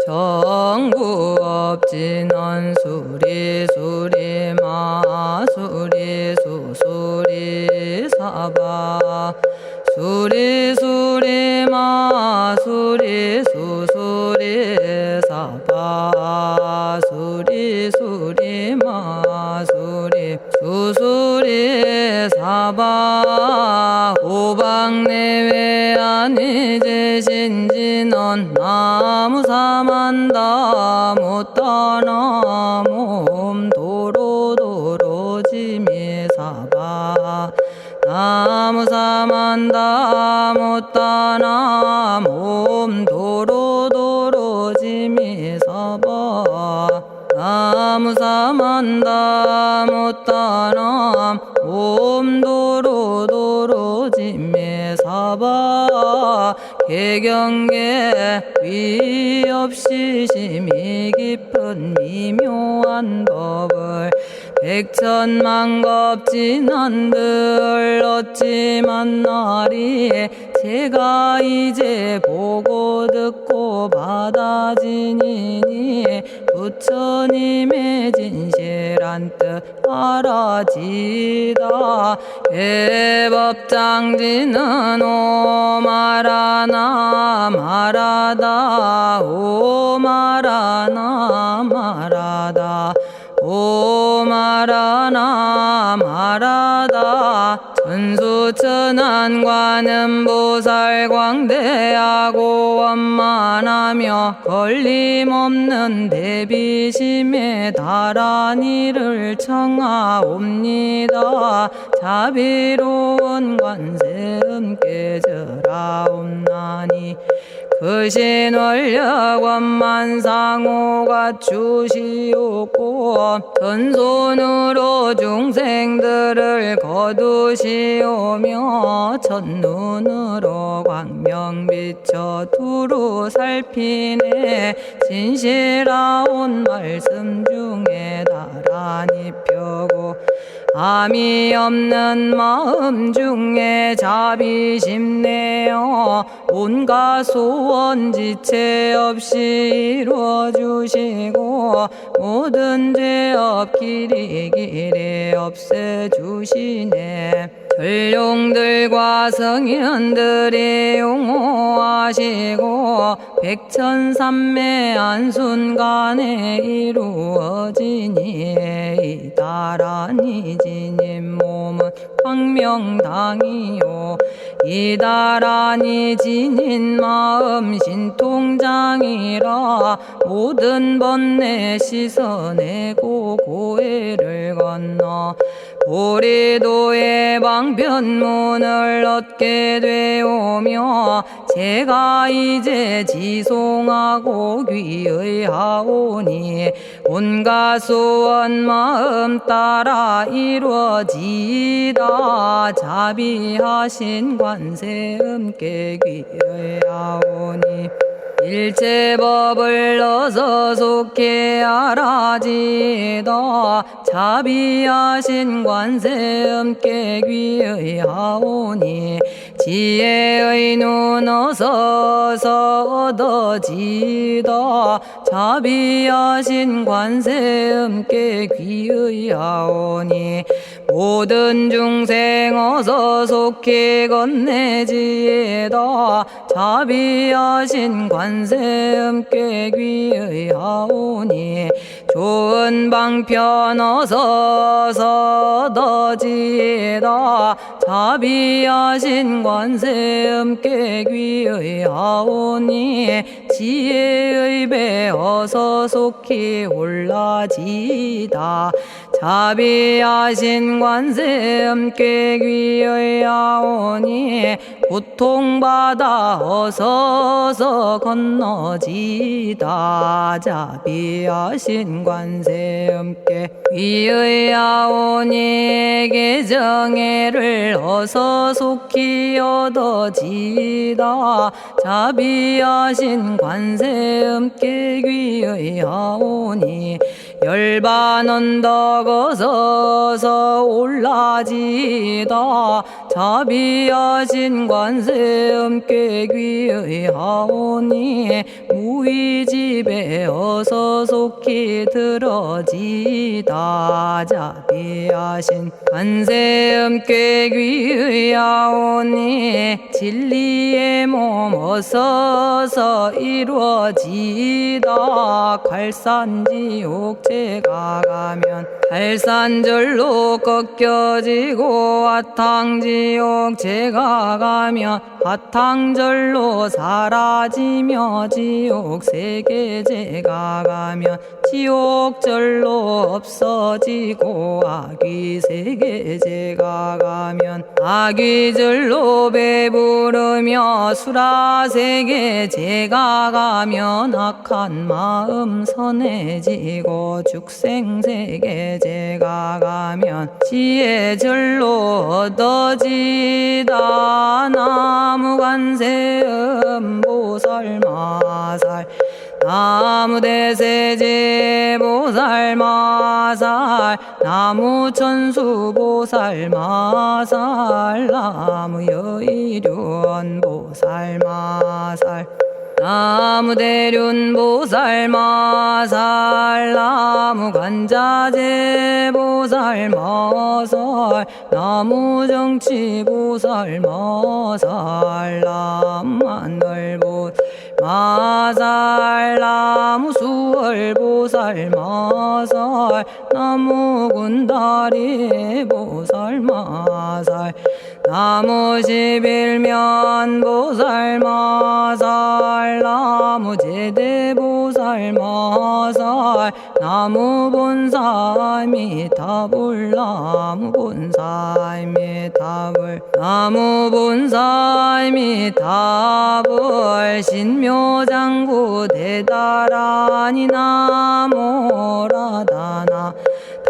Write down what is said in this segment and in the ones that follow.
정구업진원 수리수리 마수리 수수리 사바 수리수리 마수리 수수리 사바 수리수리 마수리 수수리 사바 오방내외 안이제신진원 나무사만다 못다나 몸 도로도로지미사바 나무사만다 못다나 몸 도로도로지미사바 나무사만다 못다나 몸 도로도로지미사바 개경계 위없이 심히 깊은 미묘한 법을 백천만겁진한들 어찌 만나리 제가 이제 보고 듣고 받아지니니 부처님의 진실한 뜻 알아지다 대법장지는 오마라나 마라다 오마라나 마라다 오마라나 마라다 천수천안관음보살 광대하고 원만하며 걸림없는 대비심에 달한 이를 청하옵니다. 자비로운 관세음께 절하옵나니 크신 원력 원만상호가 주시옵고 전손으로 중생들을 거두시오며 첫눈으로 광명 비춰 두루 살피네 진실하온 말씀 중에 나란히 펴고 암이 없는 마음 중에 자비심 내어 온갖 소원 지체 없이 이루어주시고 모든 죄업 길이 없애주시네. 전룡들과 성현들이 용호하시고 백천삼매 한순간에 이루어지니 이다라니 지님 몸은 광명당이요 이다라니 지닌 마음 신통장이라 모든 번뇌 씻어내고 고해를 건너 보리도의 방편문을 얻게 되오며 제가 이제 지송하고 귀의하오니 온갖 소원 마음 따라 이루어지다 자비하신 관세음께 귀의하오니 일체법을 어서 속히 알아지다 자비하신 관세음께 귀의하오니 지혜의 눈 어서 얻어지다 자비하신 관세음께 귀의하오니 모든 중생 어서 속히 건네지다 자비하신 관세음께 귀의하오니 좋은 방편 어서 얻어지다 자비하신 관세음께 귀의하오니 지혜의 배 어서 속히 올라지다 자비하신 관세음께 귀의하오니 고통받아 어서 건너지다 자비하신 관세음께 귀의하오니 개정애를 어서 속히 얻어지다 자비하신 관세음께 귀의하오니 열반 언덕 어서 올라지다 자비하신 관세음께 귀의하오니 우리 집에 어서 속히 들어지다. 자비하신 관세음께 귀의하오니 진리의 몸 어서서 이루어지다. 갈산지옥 제가 가면 갈산절로 꺾여지고 화탕지옥 제가 가면 화탕절로 사라지며 지옥 세계 제가 가면 지옥절로 없어지고 아귀 세계 제가 가면 아귀절로 배부르며 수라 세계 제가 가면 악한 마음 선해지고 죽생 세계 제가 가면 지혜절로 얻어지다. 나무관세음 보살마살 나무대세제 보살마살 나무천수 보살마살 나무여의륜 보살마살 나무대륜 보살마살 나무관자재 보살마살 나무정치 보살마살 나무하늘 보살마살 나무수월 보살마살 나무군다리 보살마살 나무십일면 보살마살 나무제대 보살마살 나무본사미타불 나무본사미타불 나무본사미타불 신묘장구 대다라니 나모라다나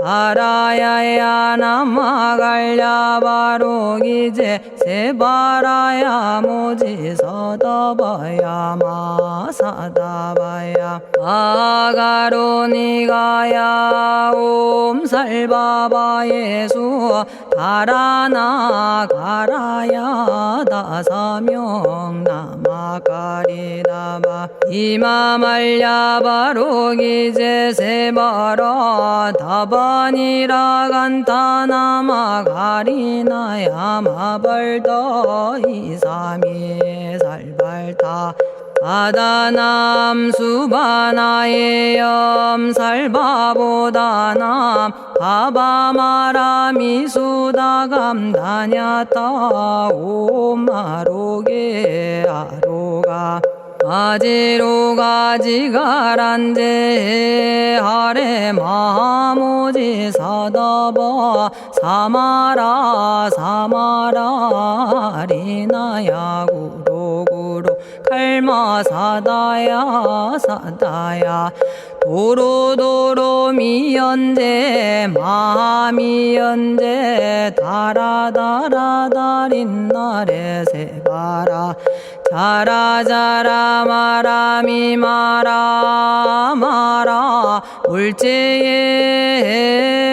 다라야야 나마갈야 바로기제 세바라야 모지서다바야 마사다바야 아가로니가야 옴살바바예수 다라나 가라야 다사명 나마가리다바 이마말야 바로기제 세바라 다바니라 간타나마 가리나야 마발더 이사미 살발타 바다남 수바나의 염살바보다남 바바마라미 수다감다냐타 오마로게 아로가 아지로가 지가란제 하레 마모지 사다바 사마라 사마라 리나야 구로구로 칼마 사다야 사다야 도로도로 미연제 마미연제 다라다라다린나레 세바라 자라자라 마라미 마라마라 울제에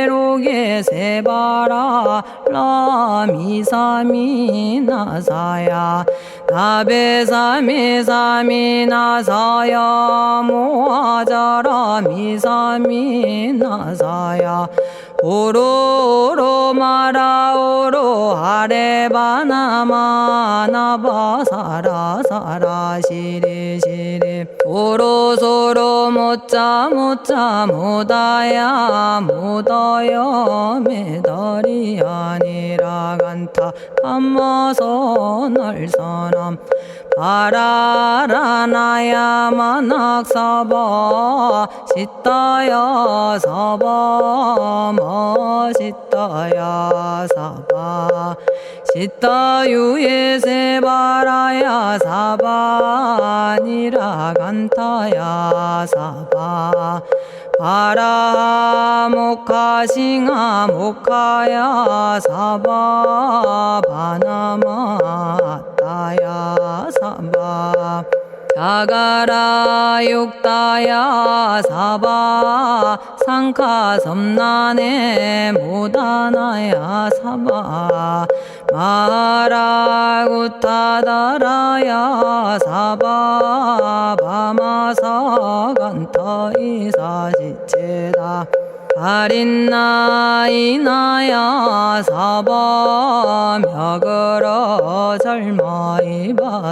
로게 세바라 라미사미 나사야 나베사미사미 나사야 모아자라 미사미 나사야 오로로 마라오로 아레바나마 나바사라 사라 시리 시리 오로소로 못자 못자 못다야 못다야 메달이 아니라 간타 감마서 날선함 바라라나야 만학사바 시타야 사바 마시타야 사바 시타유예 세바라야 사바니라 간타야 사바 바라 모카싱아 모카야 사바 바나마 따야 사바 자가라 육다야 사바 상카 섬난에 모다나야 사바 마라구타다라야 사바 바마사간타 이사지체다 아린나이나야 사바 며그러 절마이바사나야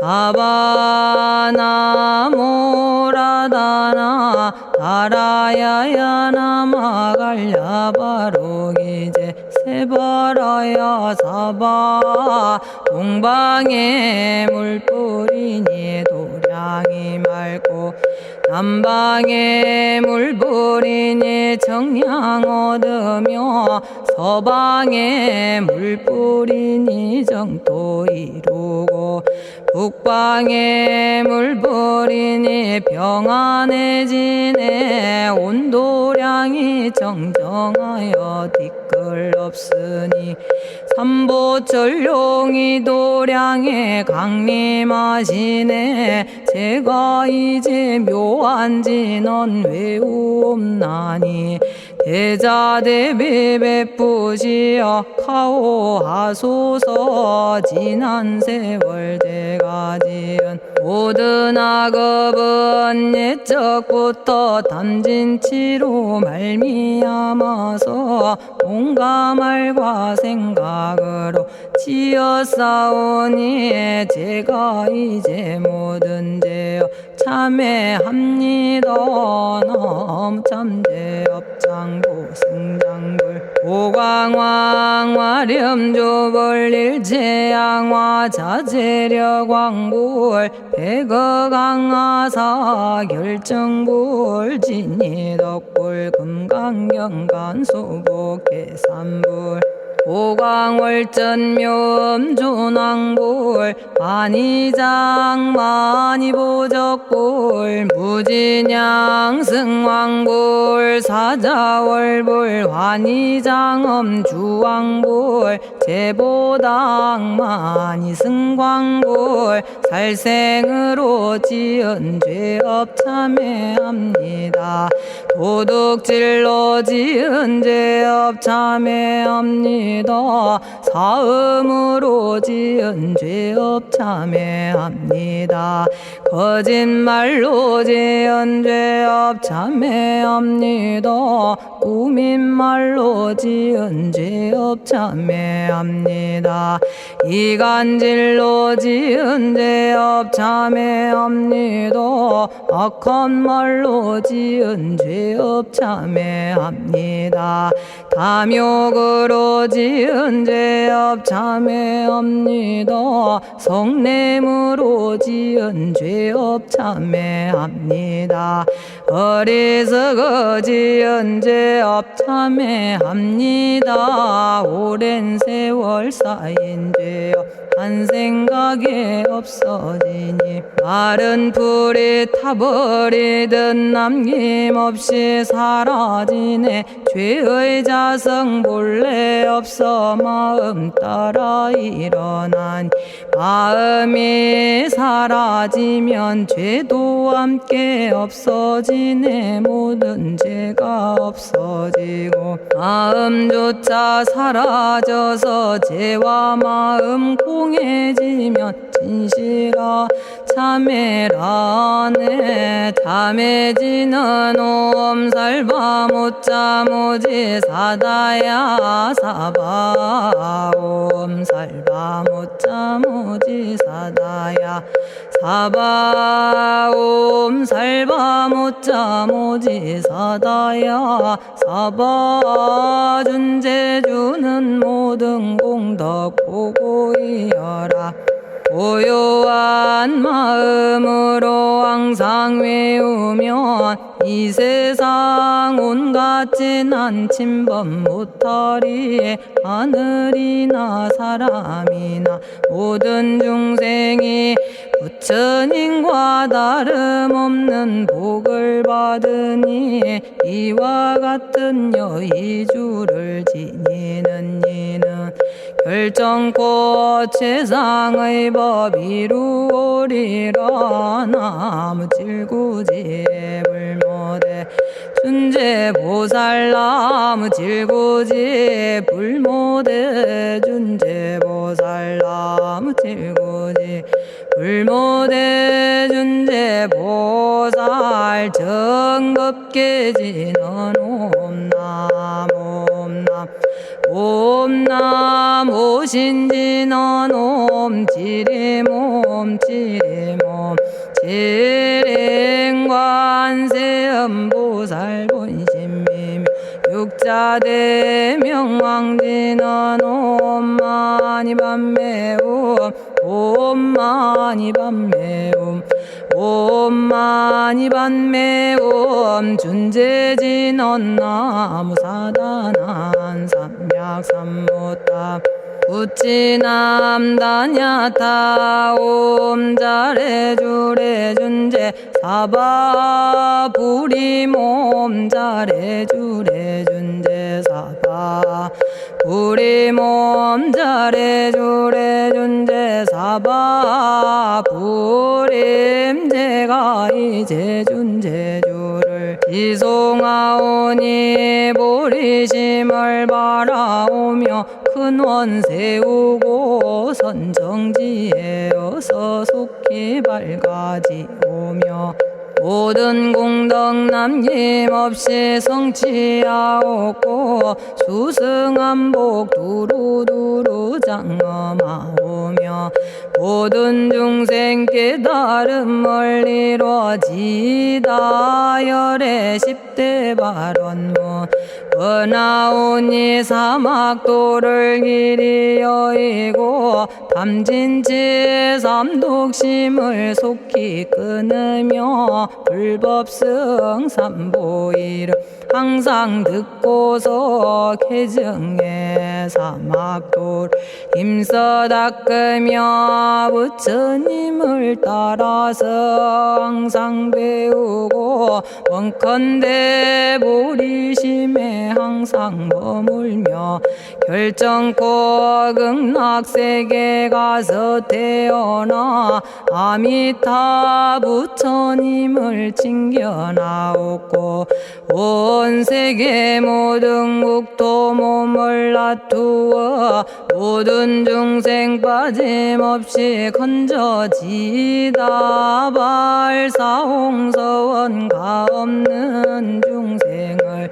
사바나모라다나 다라야야 나마갈야바로기제 세바라야 사바 동방에 물뿌리니 도량이 맑고 남방에 물뿌리니 정량 얻으며 서방에 물뿌리니 정토 이루고 북방에 물뿌리니 평안해지네 온도량이 정정하여 뒤끌 없으니 삼보철룡이 도량에 강림하시네 제가 이제 묘한 진언 외우옵나니 대자대비 베푸시어 카오하소서 지난 세월 제가 지은 모든 악업은 옛적부터 탐진치로 말미암아서 온갖 말과 생각으로 지었사오니 제가 이제 모든 죄업 참회합니다. 넘참죄업장고 승장불 오광왕 화렴조벌 일체양화 자재력왕불 백어강하사 결정불 진이덕불 금강경간수복계산불 오광월전묘음존왕불 안이장 만이보적불 무진양승왕불 사자월불 환희장엄주왕불 제보당 만이승광불 살생으로 지은 죄업 참회합니다. 도둑질로 지은 죄업 참회합니다. 사음으로 지은 죄업 참회합니다. 거짓말로 지은 죄업 참회합니다. 꾸민말로 지은 죄업 참회합니다. 이간질로 지은 죄업 참회합니다. 악한 말로 지은 죄업 참회합니다. 탐욕으로 지은 죄업 참회합니다. 성냄으로 지은 죄업 참회합니다. 어리석어 지은 죄업 참회합니다. 오랜 세월 쌓인 죄업 한 생각에 없어지니 마른 풀이 타버리듯 남김없이 사라지네. 죄의 자성 본래 없어 마음 따라 일어나니 마음이 사라지면 죄도 함께 없어지네. 모든 죄가 없어지고 마음조차 사라져서 죄와 마음 공해지면 진실아 참회라네. 참해지는 옴살바 못자 모지 사다야 사바 옴살바 못자 모지 사다야 사바 옴살바 못자 모지 사다야 사바 준재주는 모든 공덕 보고 이어라. 고요한 마음으로 항상 외우면 이 세상 온갖 진한 침범 못하리. 하늘이나 사람이나 모든 중생이 부처님과 다름없는 복을 받으니 이와 같은 여의주를 지니는 이는 결정코 최상의 법 이루오리라. 나무질구지 불모대 준재보살. 나무질구지 불모대 준재보살. 나무질구지 불모대 준재보살. 정겁계지는 옴남 옴남 옴남 오신지는 옴 지리몸 지리몸 지랭관세음보살 본심미묘 육자대명왕지는 옴마니밤매옴 옴마니밤매옴 옴마니밤매옴 준재진언 나무사단한 삼약삼무탑 우치남다냐타 옴자레주레 준재 사바 부리몸 자레주레 준재 사바 부리몸 자레주레 준재 사바 부림. 제가 이제 준재주를 지송하오니 보리심을 바라오며 큰 원 세우고 선정지에 어서 속히 밝아지오며 모든 공덕 남김없이 성취하옵고 수승한복 두루두루 장엄하오며 모든 중생 깨달음을 이루어지다. 열의 10대 발언문 원하오니 사막도를 길이 여의고 담진치 삼독심을 속히 끊으며 불법승 삼보이를 항상 듣고서 개정의 사막도를 힘써 닦으며 부처님을 따라서 항상 배우고 원컨대 보리심에 항상 머물며 결정코 극락세계 가서 태어나 아미타 부처님을 칭견하옵고 온 세계 모든 국토 몸을 놔두어 모든 중생 빠짐없이 건져지다. 발사홍서원 가없는 중생을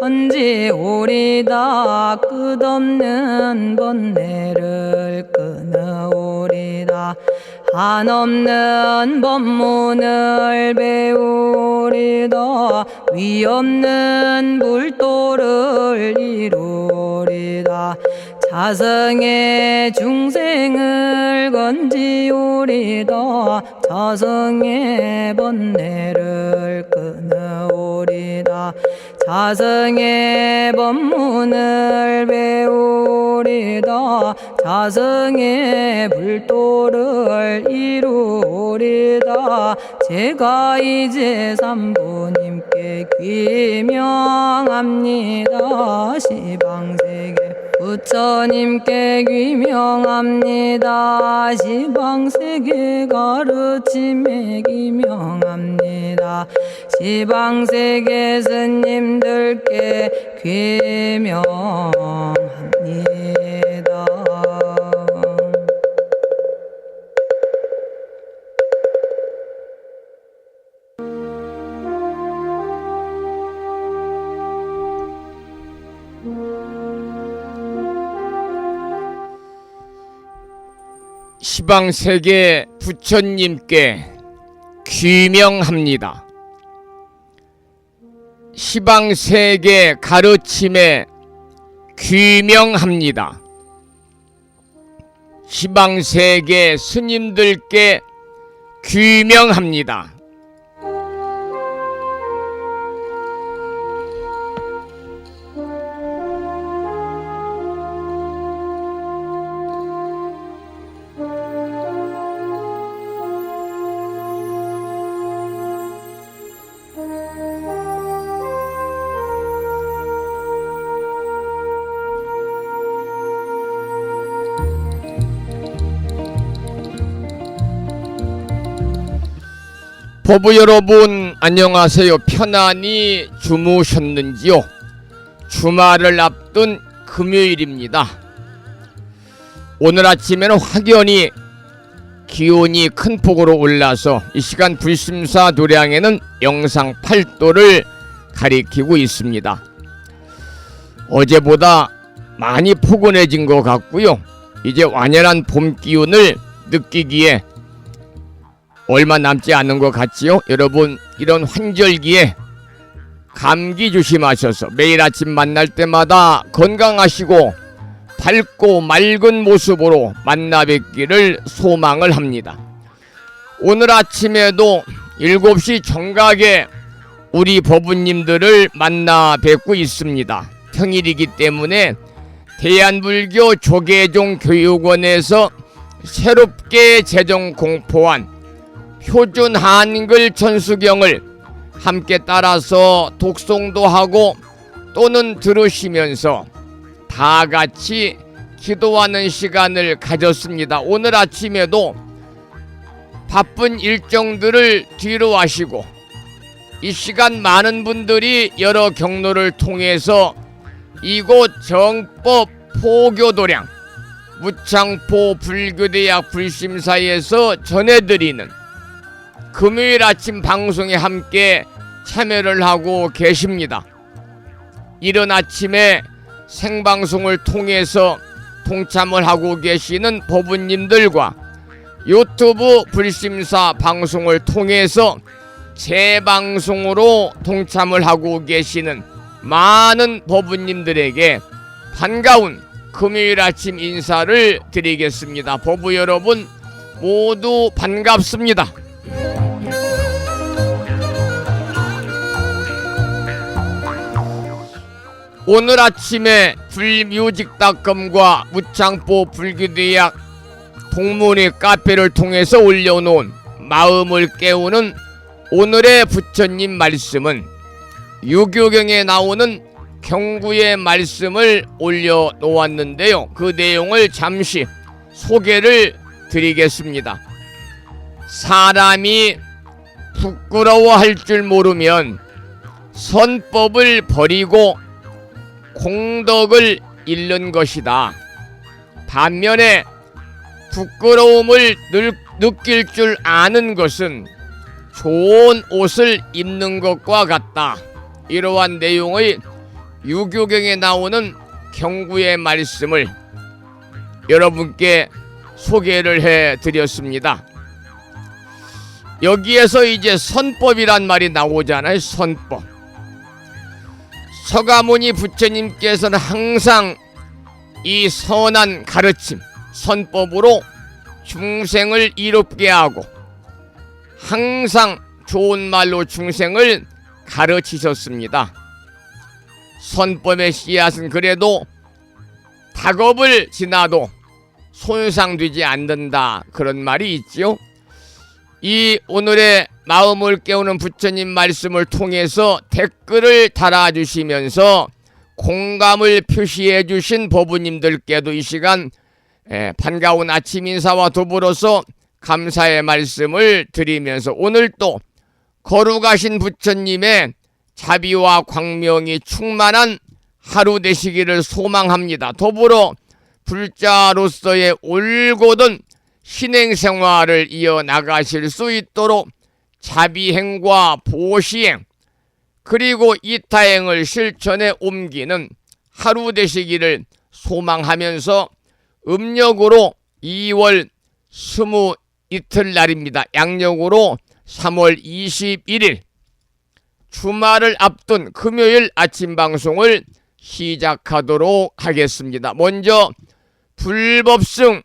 건지오리다. 끝없는 번뇌를 끊어오리다. 한없는 법문을 배우리다. 위없는 불도를 이루리다. 자성의 중생을 건지오리다. 자성의 번뇌를 끊어오리다. 자성의 법문을 배우리다. 자성의 불도를 이루리다. 제가 이제 삼부님께 귀명합니다. 시방세계 부처님께 귀명합니다. 시방세계 가르침에 귀명합니다. 시방세계 스님들께 귀명합니다. 시방세계 부처님께 귀명합니다. 시방세계 가르침에 귀명합니다. 시방세계 스님들께 귀명합니다. 법부 여러분 안녕하세요. 편안히 주무셨는지요? 주말을 앞둔 금요일입니다. 오늘 아침에는 확연히 기온이 큰 폭으로 올라서 이 시간 불심사 도량에는 영상 8도를 가리키고 있습니다. 어제보다 많이 포근해진 것 같고요. 이제 완연한 봄 기운을 느끼기에 얼마 남지 않은 것 같지요? 여러분, 이런 환절기에 감기 조심하셔서 매일 아침 만날 때마다 건강하시고 밝고 맑은 모습으로 만나 뵙기를 소망을 합니다. 오늘 아침에도 7시 정각에 우리 법부님들을 만나 뵙고 있습니다. 평일이기 때문에 대한불교 조계종 교육원에서 새롭게 제정 공포한 표준 한글 천수경을 함께 따라서 독송도 하고 또는 들으시면서 다 같이 기도하는 시간을 가졌습니다. 오늘 아침에도 바쁜 일정들을 뒤로 하시고 이 시간 많은 분들이 여러 경로를 통해서 이곳 정법 포교도량 무창포 불교대학 불심사에서 전해드리는 금요일 아침 방송에 함께 참여를 하고 계십니다. 이른 아침에 생방송을 통해서 동참을 하고 계시는 법부님들과 유튜브 불심사 방송을 통해서 재방송으로 동참을 하고 계시는 많은 법부님들에게 반가운 금요일 아침 인사를 드리겠습니다. 법부 여러분 모두 반갑습니다. 오늘 아침에 불뮤직닷컴과 무창포 불교대학 동문회 카페를 통해서 올려놓은 마음을 깨우는 오늘의 부처님 말씀은 유교경에 나오는 경구의 말씀을 올려놓았는데요. 그 내용을 잠시 소개를 드리겠습니다. 사람이 부끄러워할 줄 모르면 선법을 버리고 공덕을 잃는 것이다. 반면에 부끄러움을 느낄 줄 아는 것은 좋은 옷을 입는 것과 같다. 이러한 내용의 유교경에 나오는 경구의 말씀을 여러분께 소개를 해드렸습니다. 여기에서 이제 선법이란 말이 나오잖아요. 선법. 서가모니 부처님께서는 항상 이 선한 가르침, 선법으로 중생을 이롭게 하고 항상 좋은 말로 중생을 가르치셨습니다. 선법의 씨앗은 그래도 닭업을 지나도 손상되지 않는다, 그런 말이 있지요. 이 오늘의 마음을 깨우는 부처님 말씀을 통해서 댓글을 달아주시면서 공감을 표시해 주신 법부님들께도 이 시간 반가운 아침 인사와 더불어서 감사의 말씀을 드리면서 오늘 또 거룩하신 부처님의 자비와 광명이 충만한 하루 되시기를 소망합니다. 더불어 불자로서의 올곧은 신행생활을 이어나가실 수 있도록 자비행과 보시행 그리고 이타행을 실천에 옮기는 하루 되시기를 소망하면서 음력으로 2월 22일날입니다. 양력으로 3월 21일 주말을 앞둔 금요일 아침 방송을 시작하도록 하겠습니다. 먼저 불법승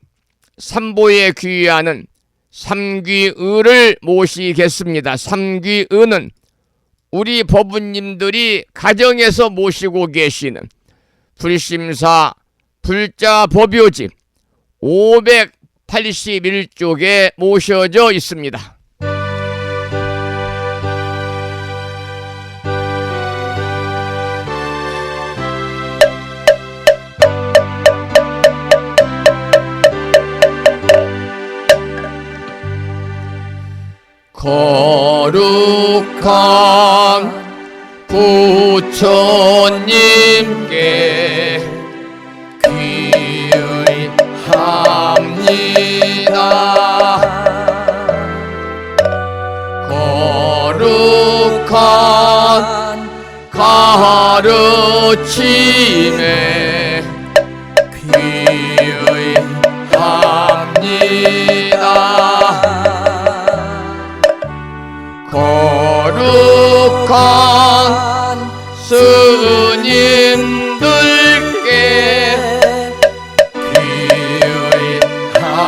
삼보에 귀의하는 삼귀의를 모시겠습니다. 삼귀의는 우리 법부님들이 가정에서 모시고 계시는 불심사 불자법요집 581쪽에 모셔져 있습니다. 거룩하신 거룩한 부처님께 귀의합니다. 거룩한 가르침에 귀의합니다. 거룩한 스님들께 귀의합니다.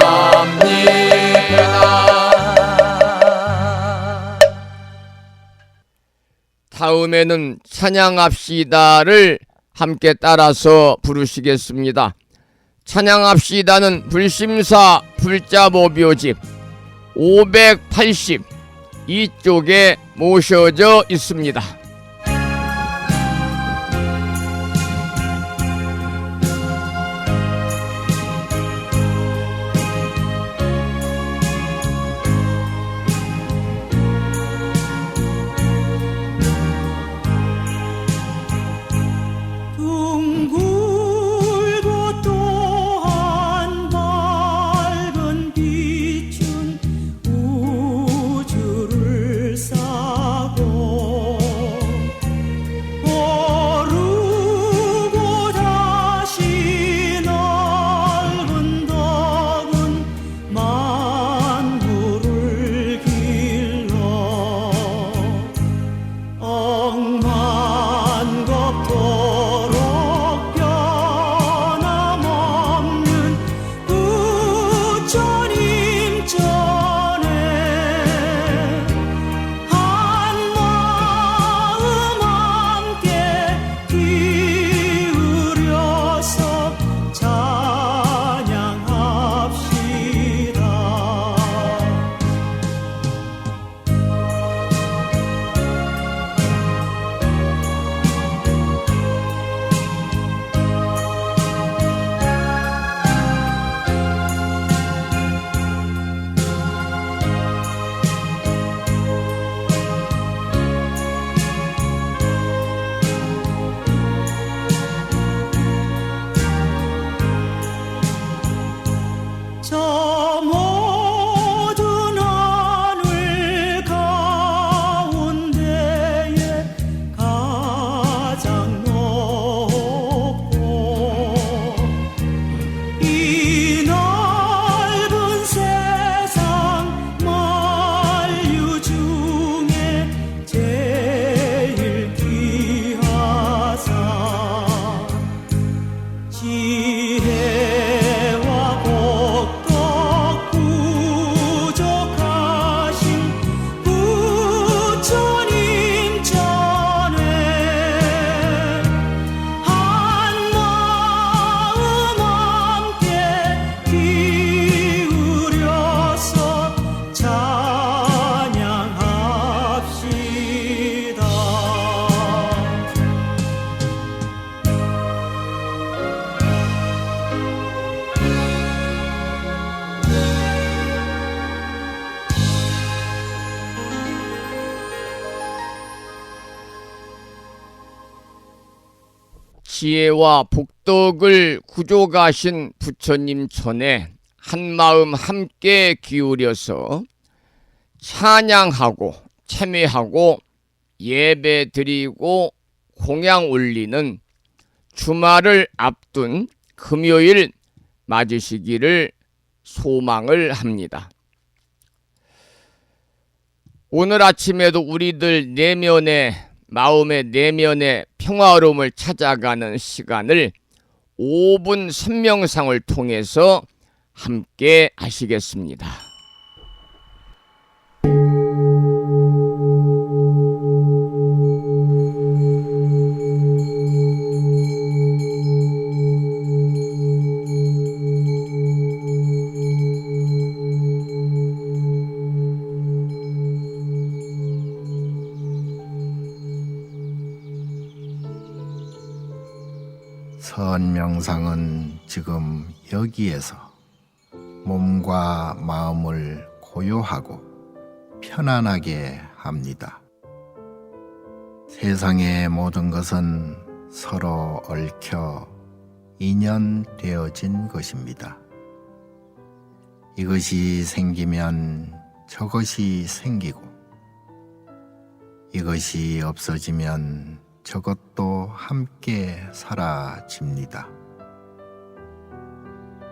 다음에는 찬양합시다를 함께 따라서 부르시겠습니다. 찬양합시다는 불심사 불자보묘집 582쪽에 모셔져 있습니다. 둥글고 또한 밝은 빛은 우주를 싸고 오르고 다시 넓은 덕은 만물을 길러 억만겁도록 변함없는 부처님 전에 한마음 함께 기울여서 찬양합시다. 저 모든 하늘 가운데에 가장 높고 이 넓은 세상 만류 중에 제일 귀하사 지혜와 복덕 부족하신 부처님 전에 한마음 함께 기울여서 찬양합시다. 지혜와 복덕을 구족하신 부처님 전에 한마음 함께 기울여서 찬양하고 참회하고 예배드리고 공양 올리는 주말을 앞둔 금요일 맞으시기를 소망을 합니다. 오늘 아침에도 우리들 마음의 내면의 평화로움을 찾아가는 시간을 5분 선명상을 통해서 함께 하시겠습니다. 선명상은 지금 여기에서 몸과 마음을 고요하고 편안하게 합니다. 세상의 모든 것은 서로 얽혀 인연되어진 것입니다. 이것이 생기면 저것이 생기고, 이것이 없어지면 저것도 함께 사라집니다.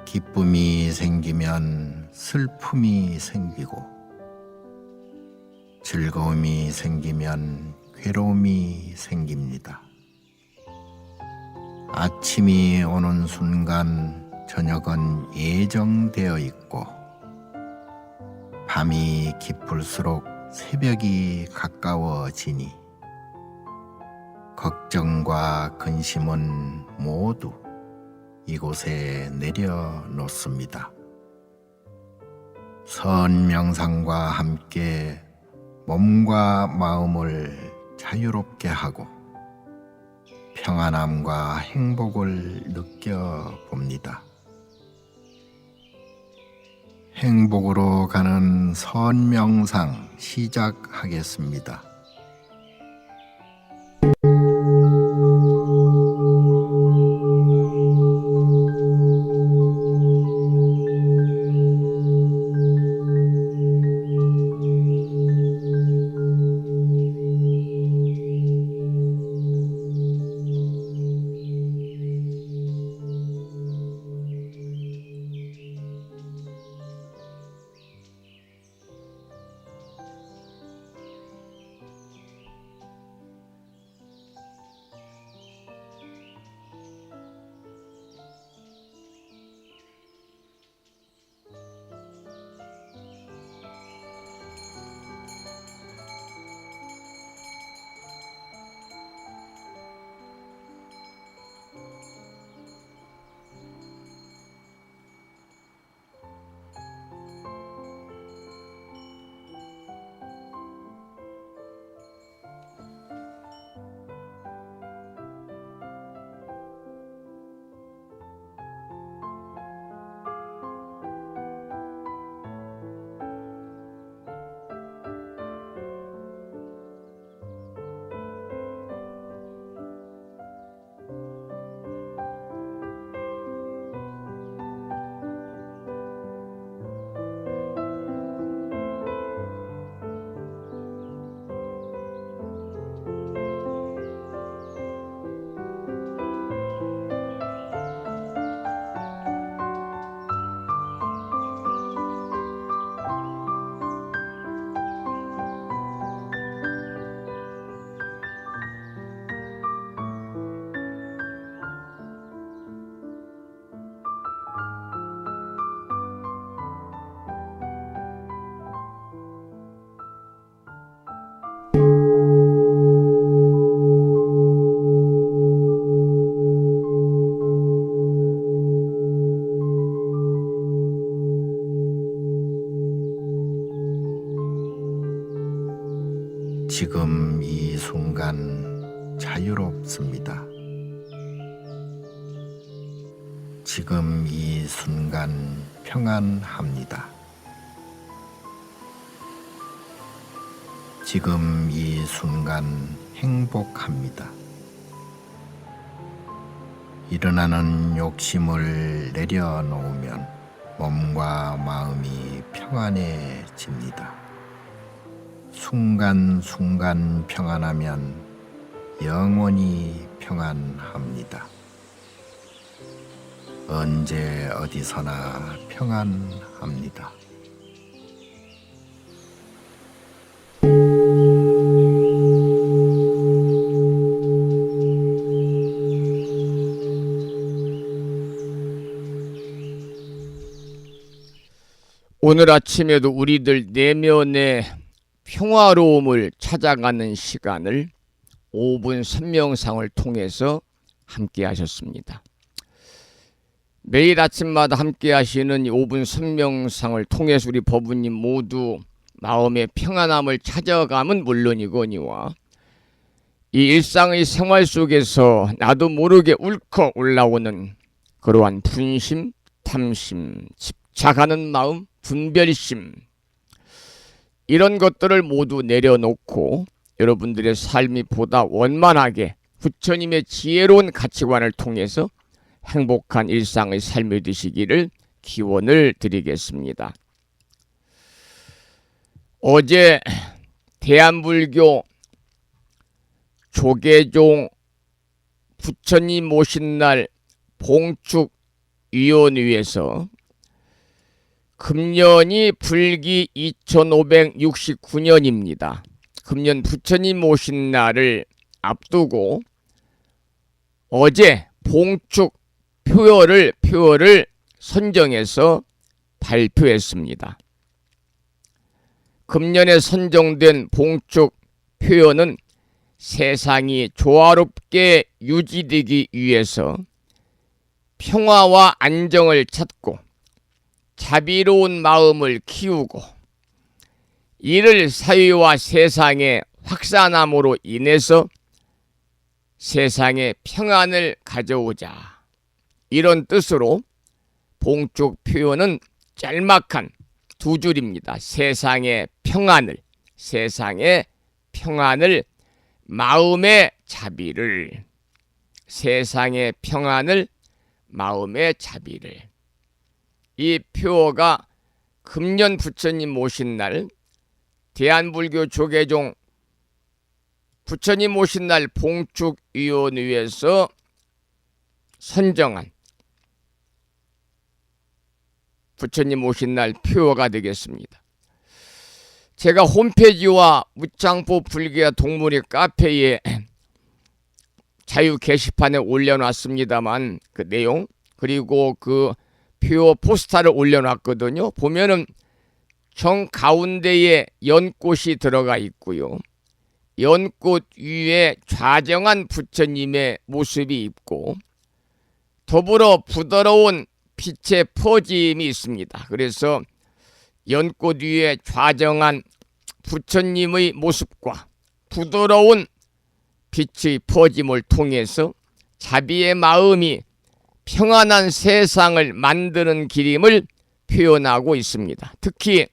기쁨이 생기면 슬픔이 생기고, 즐거움이 생기면 괴로움이 생깁니다. 아침이 오는 순간 저녁은 예정되어 있고, 밤이 깊을수록 새벽이 가까워지니 걱정과 근심은 모두 이곳에 내려놓습니다. 선 명상과 함께 몸과 마음을 자유롭게 하고 평안함과 행복을 느껴봅니다. 행복으로 가는 선 명상 시작하겠습니다. 지금 이 순간 자유롭습니다. 지금 이 순간 평안합니다. 지금 이 순간 행복합니다. 일어나는 욕심을 내려놓으면 몸과 마음이 평안해집니다. 순간순간 평안하면 영원히 평안합니다. 언제 어디서나 평안합니다. 오늘 아침에도 우리들 내면의 평화로움을 찾아가는 시간을 5분 선명상을 통해서 함께 하셨습니다. 매일 아침마다 함께 하시는 이 5분 선명상을 통해서 우리 법우님 모두 마음의 평안함을 찾아가면 물론이거니와 이 일상의 생활 속에서 나도 모르게 울컥 올라오는 그러한 분심, 탐심, 집착하는 마음, 분별심, 이런 것들을 모두 내려놓고 여러분들의 삶이 보다 원만하게 부처님의 지혜로운 가치관을 통해서 행복한 일상의 삶이 되시기를 기원을 드리겠습니다. 어제 대한불교 조계종 부처님 모신 날 봉축위원회에서 금년이 불기 2569년입니다. 금년 부처님 모신 날을 앞두고 어제 봉축 표어를 선정해서 발표했습니다. 금년에 선정된 봉축 표어는 세상이 조화롭게 유지되기 위해서 평화와 안정을 찾고 자비로운 마음을 키우고 이를 사회와 세상에 확산함으로 인해서 세상에 평안을 가져오자, 이런 뜻으로 봉축 표현은 짤막한 두 줄입니다. 세상의 평안을 마음의 자비를, 세상의 평안을 마음의 자비를. 이 표어가 금년 부처님 모신 날 대한불교 조계종 부처님 모신 날 봉축위원회에서 선정한 부처님 모신 날 표어가 되겠습니다. 제가 홈페이지와 무창포 불교와 동문회 카페에 자유 게시판에 올려놨습니다만 그 내용, 그리고 그 표어 포스터를 올려놨거든요. 보면은 정 가운데에 연꽃이 들어가 있고요. 연꽃 위에 좌정한 부처님의 모습이 있고 더불어 부드러운 빛의 퍼짐이 있습니다. 그래서 연꽃 위에 좌정한 부처님의 모습과 부드러운 빛의 퍼짐을 통해서 자비의 마음이 평안한 세상을 만드는 기림을 표현하고 있습니다. 특히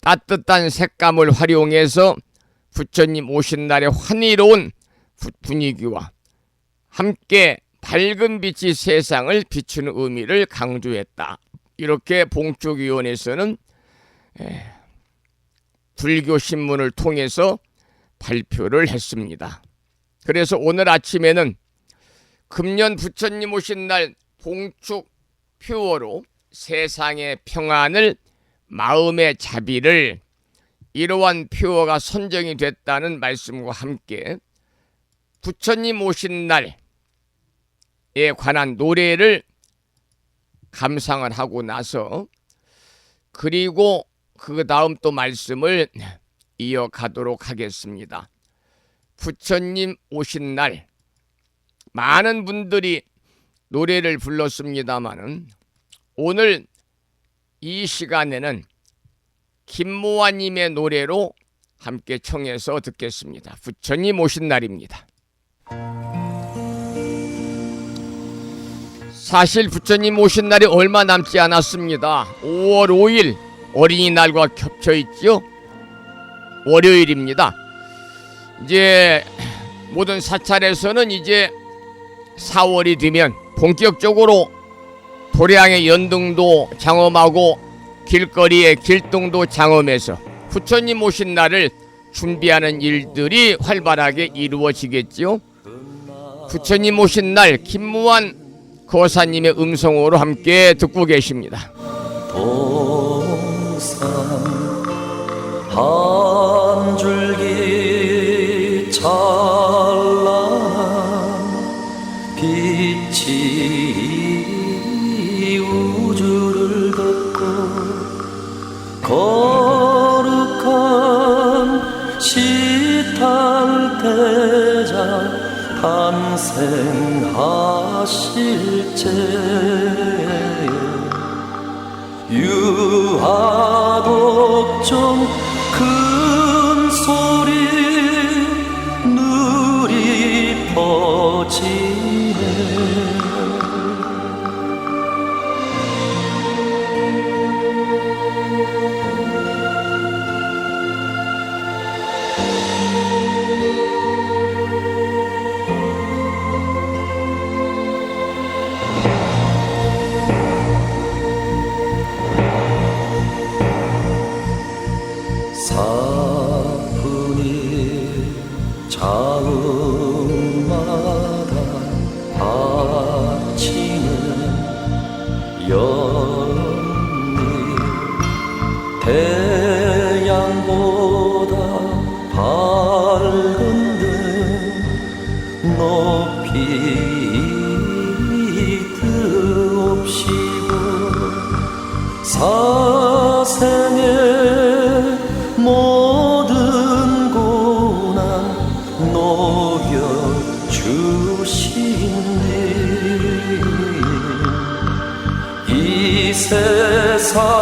따뜻한 색감을 활용해서 부처님 오신 날의 환희로운 분위기와 함께 밝은 빛이 세상을 비추는 의미를 강조했다. 이렇게 봉축위원회에서는 불교신문을 통해서 발표를 했습니다. 그래서 오늘 아침에는 금년 부처님 오신 날 봉축 표어로 세상의 평안을 마음의 자비를, 이러한 표어가 선정이 됐다는 말씀과 함께 부처님 오신 날에 관한 노래를 감상을 하고 나서 그리고 그 다음 또 말씀을 이어가도록 하겠습니다. 부처님 오신 날 많은 분들이 노래를 불렀습니다마는 오늘 이 시간에는 김모아님의 노래로 함께 청해서 듣겠습니다. 부처님 오신 날입니다. 사실 부처님 오신 날이 얼마 남지 않았습니다. 5월 5일 어린이날과 겹쳐 있죠. 월요일입니다. 이제 모든 사찰에서는 이제 4월이 되면 본격적으로 도량의 연등도 장엄하고 길거리의 길동도 장엄해서 부처님 오신 날을 준비하는 일들이 활발하게 이루어지겠지요. 부처님 오신 날 김무환 거사님의 음성으로 함께 듣고 계십니다. 동산 한 줄기 찬란한 빛이 우주를 덮고 거룩한 시탈대자 탄생하실 때에 유하독종 큰 소리 누리 퍼지네. 자음마다 바치는 연잎 태양보다 밝은 등 높이 드옵시고 사생의 모든 고난 녹여주시니 이 세상에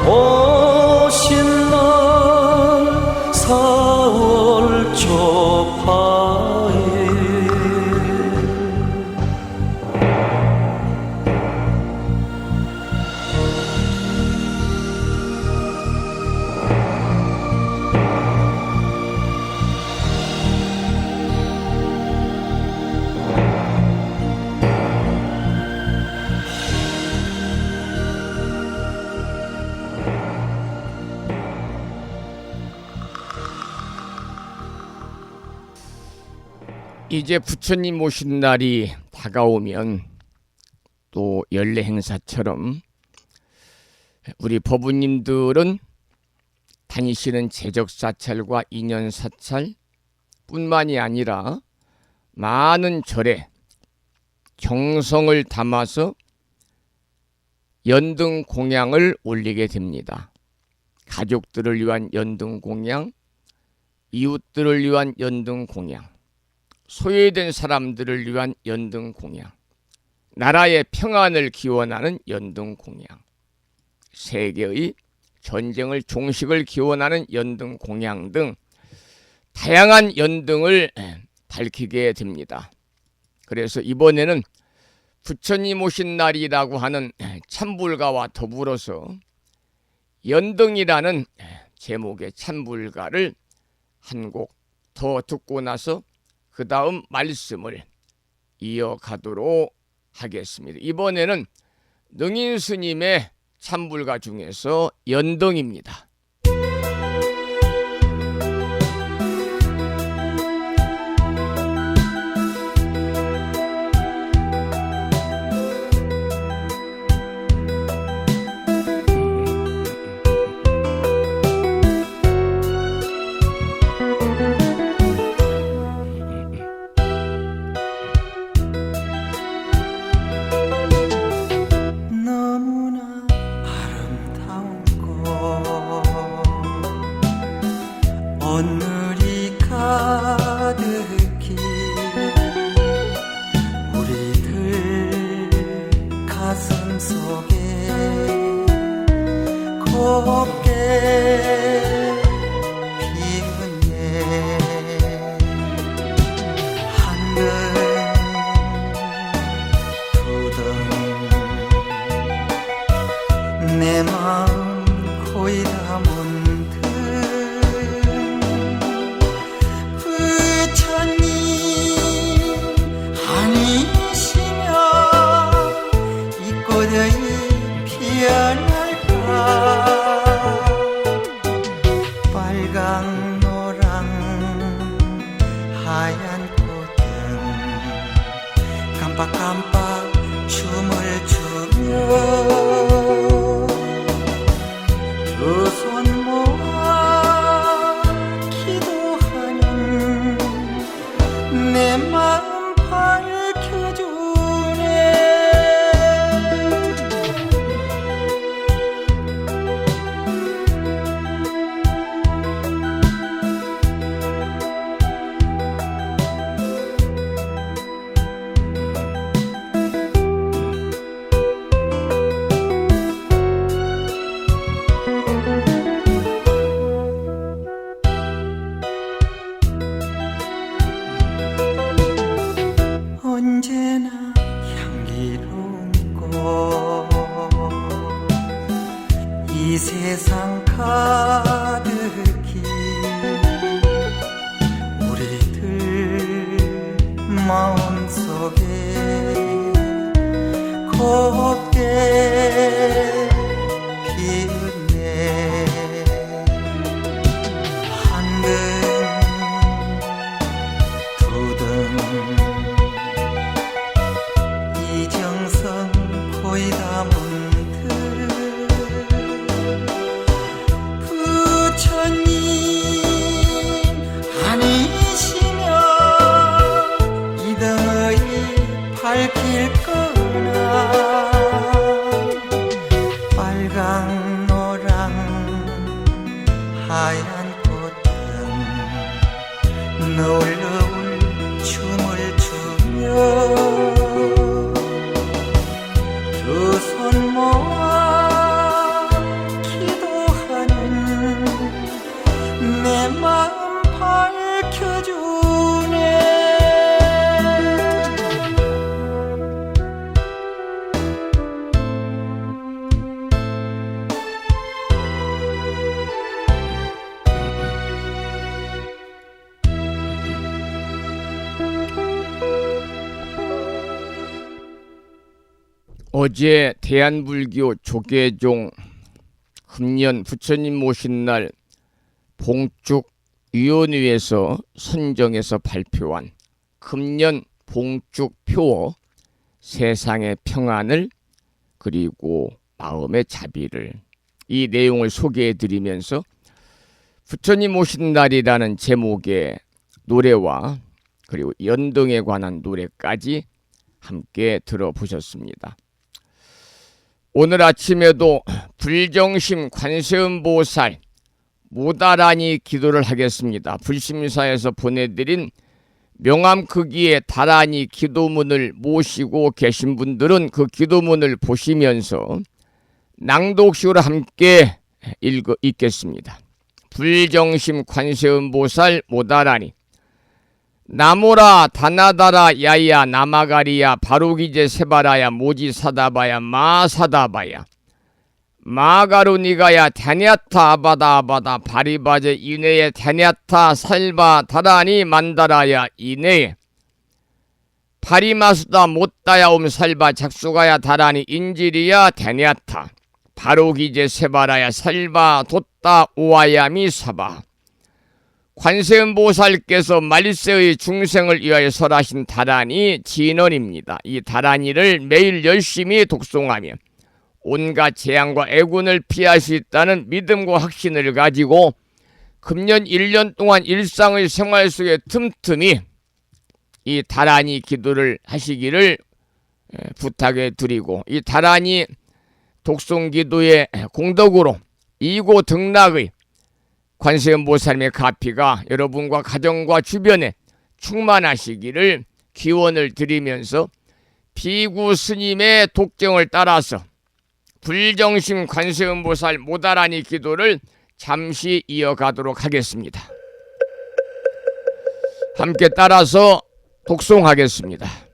오신 날 사월 초파에 이제 부처님 오신 날이 다가오면 또 연례 행사처럼 우리 법우님들은 다니시는 제적사찰과 인연사찰 뿐만이 아니라 많은 절에 정성을 담아서 연등 공양을 올리게 됩니다. 가족들을 위한 연등 공양, 이웃들을 위한 연등 공양, 소외된 사람들을 위한 연등 공양, 나라의 평안을 기원하는 연등 공양, 세계의 전쟁을 종식을 기원하는 연등 공양 등 다양한 연등을 밝히게 됩니다. 그래서 이번에는 부처님 오신 날이라고 하는 참불가와 더불어서 연등이라는 제목의 참불가를 한 곡 더 듣고 나서 그 다음 말씀을 이어가도록 하겠습니다. 이번에는 능인 스님의 참불가 중에서 연등입니다. 너무나 아름다운 꽃 오늘이 가득히 우리들 가슴 속에 곱게 피운 예 한근 두덩 내 마음 고이 담은 듯 부처님 아니시면 이 꽃이 피어날까 빨강 노랑 하얀 꽃등 깜빡깜빡 춤을 추며 두 손 모아 기도하는 내 마음 밝혀주네 언제나 향기로운 꽃 이 세상 가득히 우리들 마음속에 곱게 피었네 한근 밝힐 거나 빨강 노랑 하얀 꽃등 너울 춤을 추며 두 손 모아 기도하는 내 마음 밝혀주네. 어제 대한불교 조계종 금년 부처님 모신 날 봉축위원회에서 선정해서 발표한 금년 봉축표어 세상의 평안을 그리고 마음의 자비를 이 내용을 소개해 드리면서 부처님 오신 날이라는 제목의 노래와 그리고 연등에 관한 노래까지 함께 들어보셨습니다. 오늘 아침에도 불정심 관세음보살 모다라니 기도를 하겠습니다. 불심사에서 보내드린 명암 크기의 다라니 기도문을 모시고 계신 분들은 그 기도문을 보시면서 낭독식으로 함께 읽겠습니다. 불정심 관세음보살 모다라니 나모라 다나다라 야야 나마가리야 바로기제 세바라야 모지사다바야 마사다바야 마가루니가야 다냐타 아바다 아바다 바리바제 이내에 다냐타 살바 다라니 만다라야 이내에 파리마수다 못다야 옴살바 작수가야 다라니 인지리야 다냐타 바로기제 세바라야 살바 돛다 오아야미 사바 관세음보살께서 말세의 중생을 위하여 설하신 다라니 진언입니다. 이 다라니를 매일 열심히 독송하며 온갖 재앙과 애군을 피할 수 있다는 믿음과 확신을 가지고 금년 1년 동안 일상의 생활 속에 틈틈이 이 다라니 기도를 하시기를 부탁해 드리고 이 다라니 독송 기도의 공덕으로 이고 등락의 관세음보살님의 가피가 여러분과 가정과 주변에 충만하시기를 기원을 드리면서 비구 스님의 독정을 따라서 불정심 관세음보살 모다라니 기도를 잠시 이어가도록 하겠습니다. 함께 따라서 독송하겠습니다.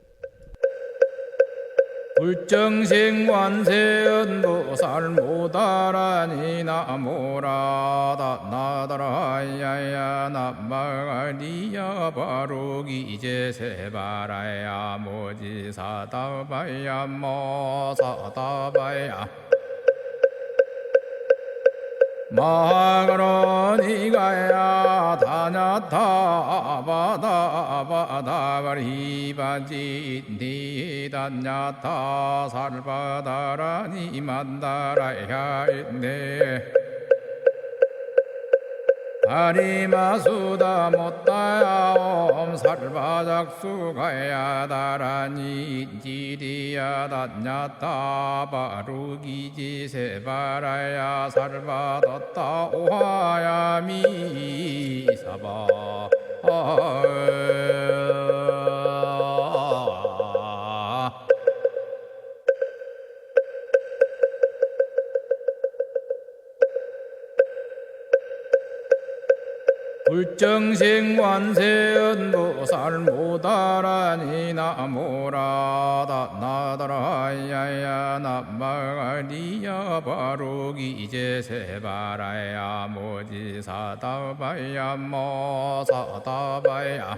불정심 관세음보살 모다라니 나모라다 나다라야야 나마가리야 바로기제 세바라야 모지사다바야 모사다바야 마가로니가야 다냐타 아바다 아바다 바리바지 니다냐타 살바다라니 만다라야 있네 바리마수다 못다야 옴살바작수가야 다라니 지리야 다냐타 바루기지 세바라야 살바뒀다 오하야미 사바 불정심 관세음보살 모다라니 나모라다 나다라야야 나마가리야 바로기제 세바라야 모지사다바야 모사다바야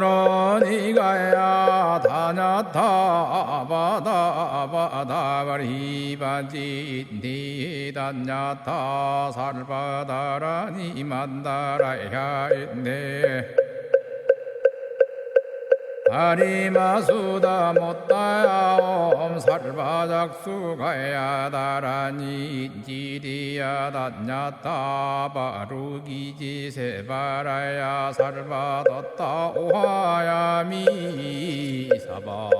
마가로니가야 다냐타 아바다 아바다 바리바지 니다냐타 살바다라니 만다라야 있네 아리마수다 못다야 살바작수 가야 다라니 지리야 단냐타 바루기지 세바라야 살바뒀다 오하야 미사바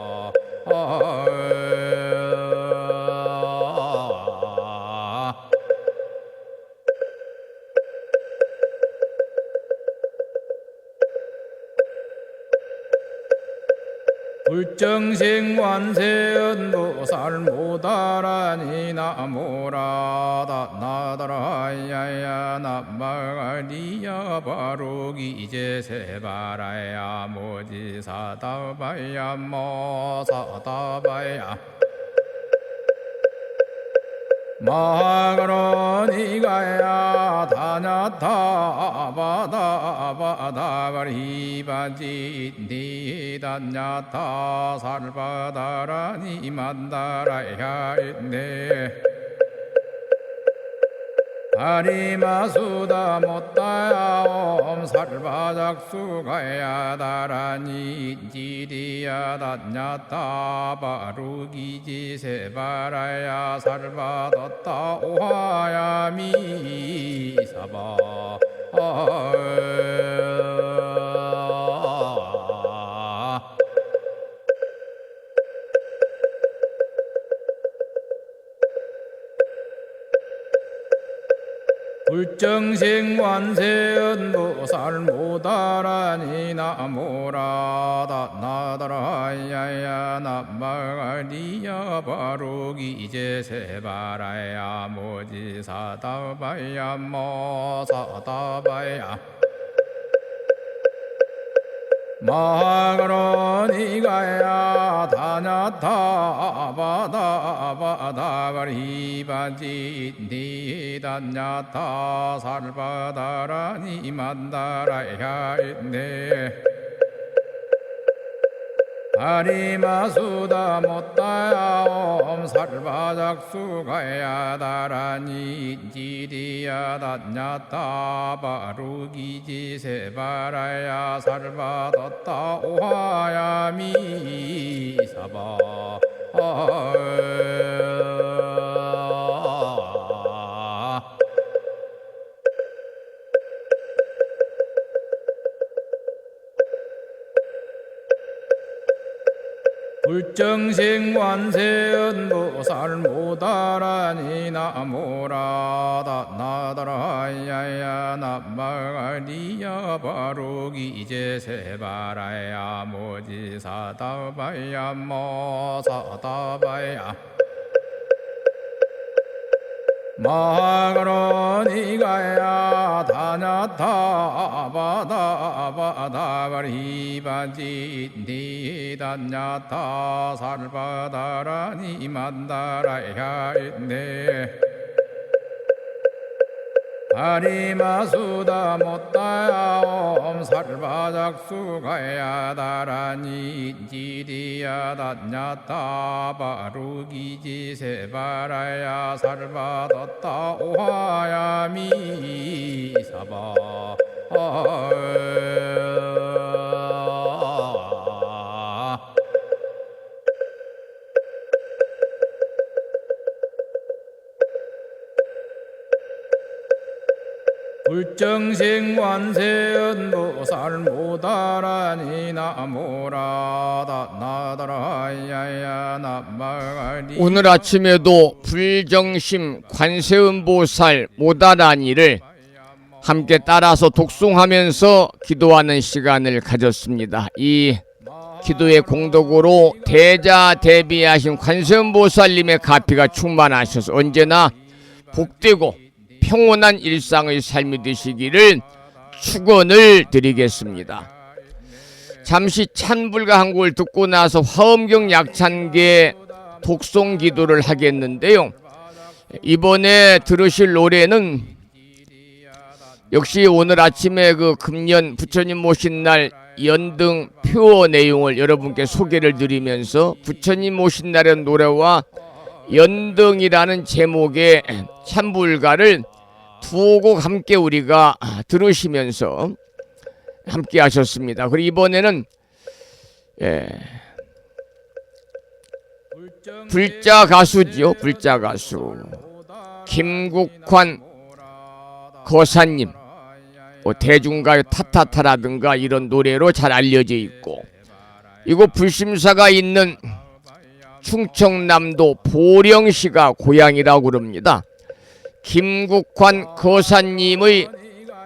불정생관세언보살 모다라니 나모라다 나다라야야 남마가리야 바로기제 세바라야 모지사다바야 모사다바야 마가로니가야 다냐타바다바다바리바지 니다냐타 살바다라니 만다라야 있네 아리마수다 못다야 살바작수 가야 다라니 지리야 단냐타 바루기지 세바라야 살바뒀다 오하야 미사바 불정생관세언보살 모다라니 나모라다 나다라야야 남마가리야 바로기제 세바라야 모지사다바야 모사다바야 마가로니가야 다냐타바다바다바리바지 니다냐타 살바다라니 만다라야 있네 아리마수다 못다야 살바작수 가야 다라니 지리야 단냐타 바루기지 세바라야 살바뒀다 오하야 미사바 불정생관세언보살 모다라니 나모라다 나다라야야 남마가리야 바로기제 세바라야 모지사다바야 모사다바야 마가로니가야 다냐타바다바다바리바지 니다냐타 살바다라니 만다라야 있네 아리마수다 못다야 살바작수 가야 다라니 지리야 단냐타 바루기지 세바라야 살바뒀다 오하야 미사바 불정생관세언보살 모다라니 나모라다 나다라야야 남마가리 오늘 아침에도 불정심 관세음보살 모다라니를 함께 따라서 독송하면서 기도하는 시간을 가졌습니다. 이 기도의 공덕으로 대자대비하신 관세음보살님의 가피가 충만하셔서 언제나 복되고 평온한 일상의 삶이 되시기를 축원을 드리겠습니다. 잠시 찬불가 한 곡을 듣고 나서 화엄경 약찬계 독송 기도를 하겠는데요. 이번에 들으실 노래는 역시 오늘 아침에 그 금년 부처님 모신 날 연등 표어 내용을 여러분께 소개를 드리면서 부처님 모신 날의 노래와 연등이라는 제목의 찬불가를 두 곡 함께 우리가 들으시면서 함께 하셨습니다. 그리고 이번에는 예. 불자 가수지요. 불자 가수 김국환 거사님, 대중가요 타타타라든가 이런 노래로 잘 알려져 있고, 이곳 불심사가 있는 충청남도 보령시가 고향이라고 그럽니다. 김국환 거사님의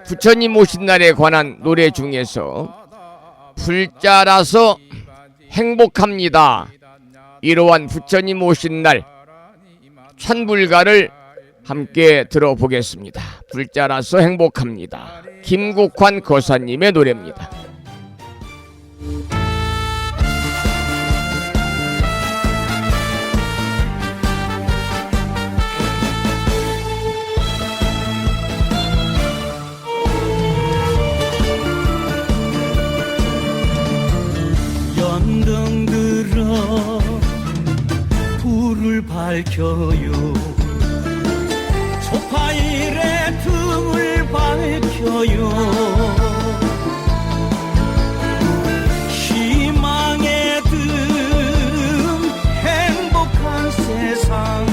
부처님 오신 날에 관한 노래 중에서 불자라서 행복합니다, 이러한 부처님 오신 날 찬불가를 함께 들어보겠습니다. 불자라서 행복합니다. 김국환 거사님의 노래입니다. 연등 들어 불을 밝혀요. 초파일에 등을 밝혀요. 희망의 등, 행복한 세상,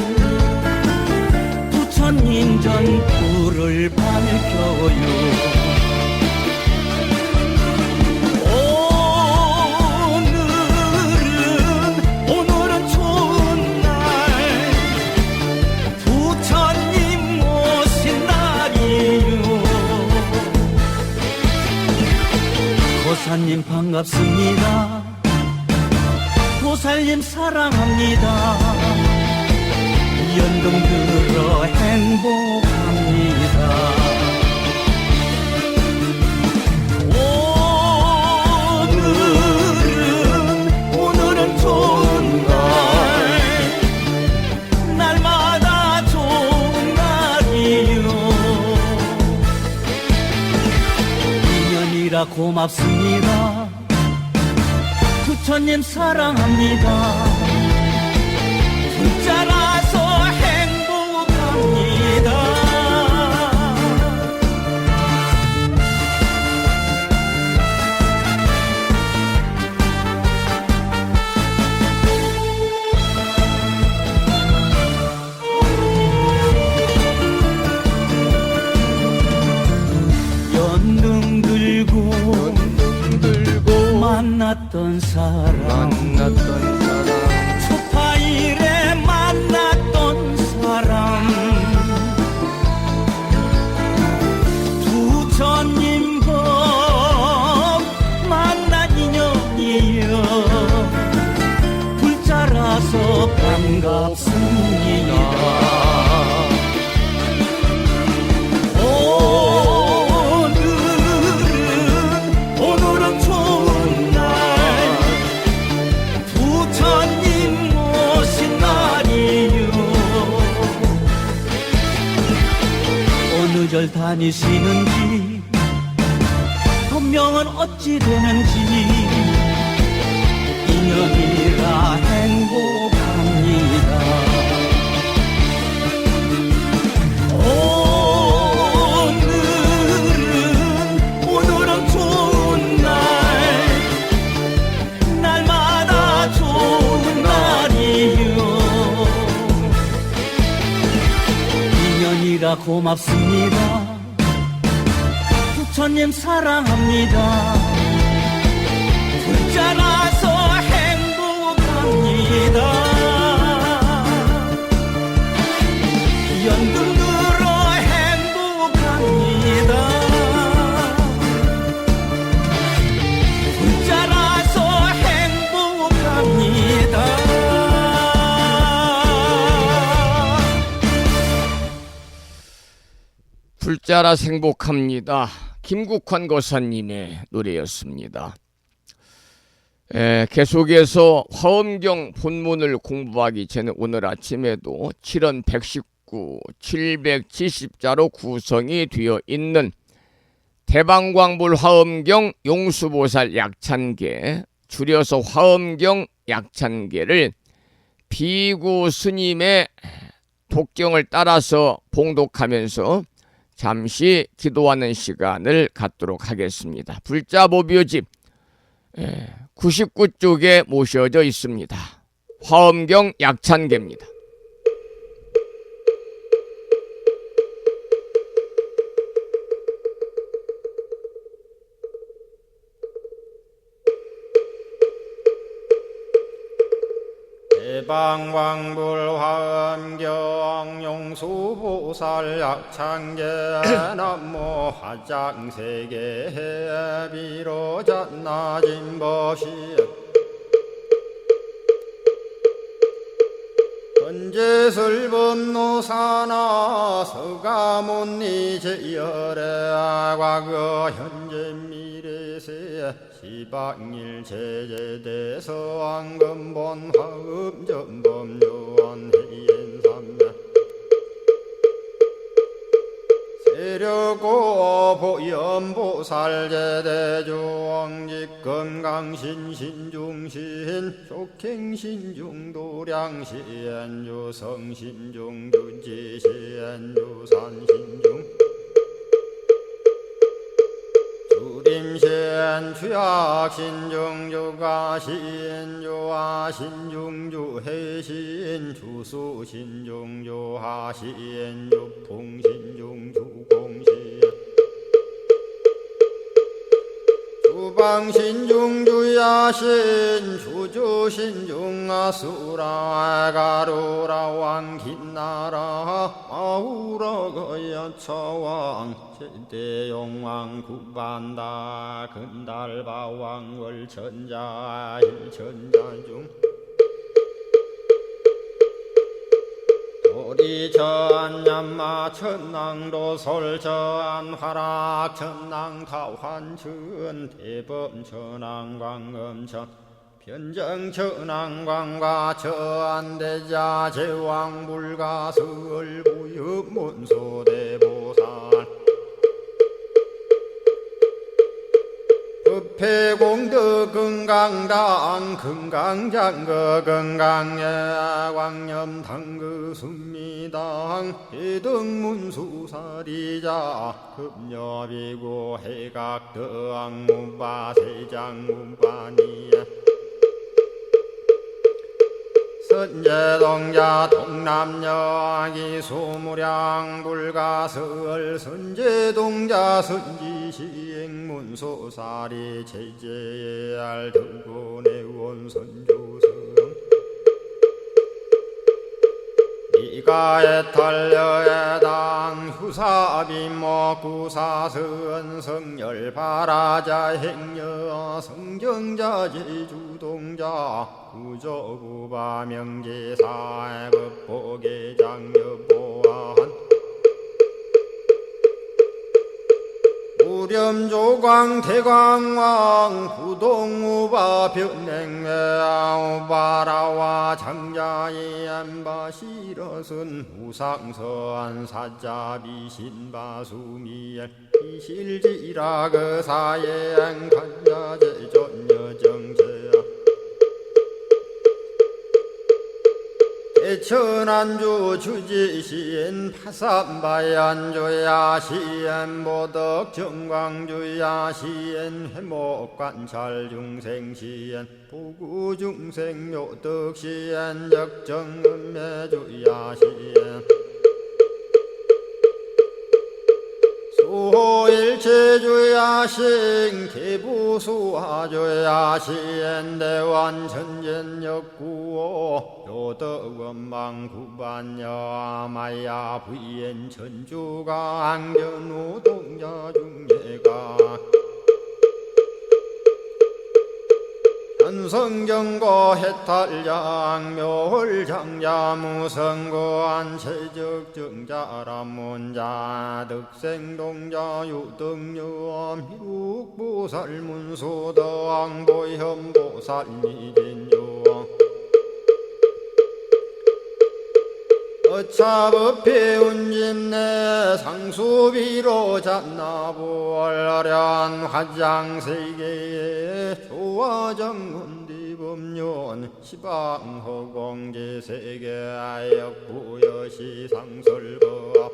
부처님 전 불을 밝혀요. 오늘은 좋은 날, 부처님 오신 날이요. 보살님 반갑습니다. 보살님 사랑합니다. 연등 들어 행복합니다. 오늘은 좋은 날, 날마다 좋은 날이요. 인연이라 고맙습니다. 부처님 사랑합니다. 불자라서 행복합니다. 연등 들고 만났던 사람, 초파일에 만났던 사람, 부처님 법 만난 인연이여. 불자라서 반갑습니다. 오늘은 좋은 날, 부처님 오신 날이요. 어느 절 다니시는지, 본명은 어찌 되는지, 인연이라 행복합니다. 오늘은 좋은 날, 날마다 좋은 날이요. 인연이라 고맙습니다. 부처님 사랑합니다. 불자라서 행복합니다. 연등 들어 행복합니다. 불자라서 행복합니다. 불자라 행복합니다. 김국환 거사님의 노래였습니다. 계속해서 화엄경 본문을 공부하기 전에 오늘 아침에도 7원 119, 770자로 구성이 되어 있는 대방광불 화엄경 용수보살 약찬계, 줄여서 화엄경 약찬계를 비구 스님의 독경을 따라서 봉독하면서 잠시 기도하는 시간을 갖도록 하겠습니다. 불자보묘집 99쪽에 모셔져 있습니다. 화엄경 약찬계입니다. 대방광불화엄경 용수보살 약창계 남모 화장세계 비로잣나진법시 건재설법노사나 서가문니 제열의 과거 현재 미래세 시방일 제제대서 왕금본 화음전범요원 해연삼매 세력고 보연보살 제대주왕직 건강신신중신 족행신중도량시엔주 성신중주지시엔주 산신중 주림신 주약신중주가신주하신중주해신 주수신중주하신주풍신중주공신 주방신중주야신 주주신중아수라 가루라 왕긴나라 아우라가야차왕 제대용왕 구반다 근달바왕 월천자 일천자중 도리천 냠마 천낭도 솔천 화락 천낭 타환천 대범 천왕 광음천 변정 천왕 광과 천대자 제왕 불가설 부유 문소대보살 법회공덕 건강당 건강장거 건강예 광염당그 순미당 해등문수사리자 급여비고 해각덕 문바세장 문바니야 선제동자 동남여기 소무량 불가설 선제동자 선지시행문소사리 제제알 등군의원 선조성 이가에 탈려에당 후사비모 구사선 성열 바라자 행여 성정자 제주동자 구조구바 명제사 법보계장 여보한 우렴조광 대광왕 부동우바 변냉매아 우바라와 장자이 안바시러선 우상서안 사자비 신바수미엘 이실지라 그 사예행 간자제존여정제야 대천안주 주지시인 파산바얀주야 시엔보덕 정광주야 시엔 회목관찰 중생시엔 보구중생 묘덕시엔 적정음매주야 시엔 수호일체주야신 개부수하주야신 대완천전역구호 요덕원망구반여 마야 부인 천주가 안견우동자 중예가 현성경고 해탈장 묘홀장자 무성고한 체적정자람문자 득생동자 유등유엄 희룩보살문소덕보현보살미진유엄 어차법회 운집내 상수비로 잣나부얼련 화장세계에 조화정운디범련 시방허공제세계 아역부여시 상설법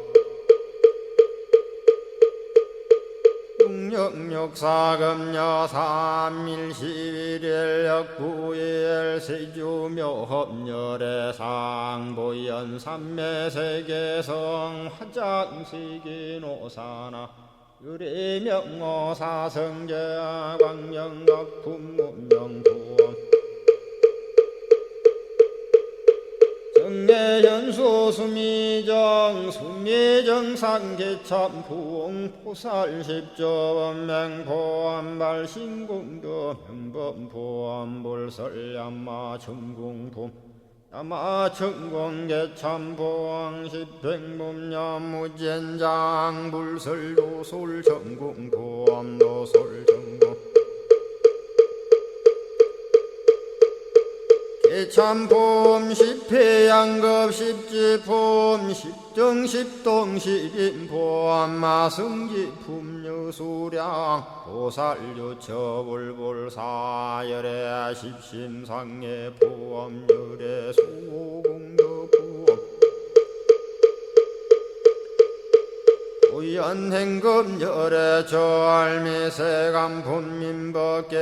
육력사금여 3일 11일 역구일 세주묘합열의 상보연 삼매세계성 화장시기노사나 유리명어사성제 광명각품문명부엄 정례연수 수미정 수미정상계참 부흥포살십조원맹포암 발신궁도 명범포암 볼설야마 천궁품 야마천공계참 포항십백문염 무젠장 불설도솔 천궁포암 노솔천궁 개참폼 십회양급 십지폼 십정십동 십인폼 마승지품 유수량 보살유처불불사열의 십신상의 포함열의 수공덕부엄 우연행급열의 저알미세감 본민법계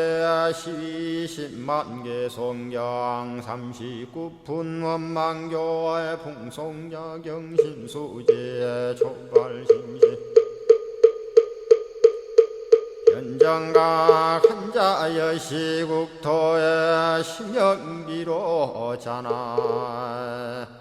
시십만개 송경 39분 원망교의 풍송야경신수지의 촉발신시 현정각 한자여 시국토의 심영기로 자나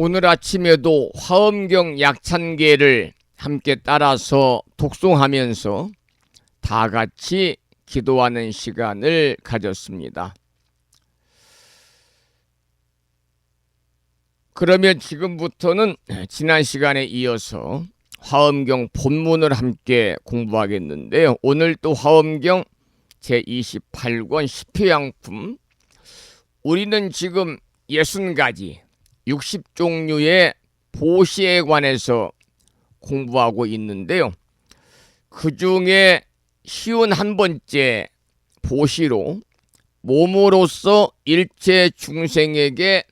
오늘 아침에도 화엄경 약찬계를 함께 따라서 독송하면서 다 같이 기도하는 시간을 가졌습니다. 그러면 지금부터는 지난 시간에 이어서 화엄경 본문을 함께 공부하겠는데요. 오늘 또 화엄경 제28권 십회양품, 우리는 지금 60가지 60종류의 보시에 관해서 공부하고 있는데요. 그 중에 쉬운 한 번째 보시로 몸으로서 일체 중생에게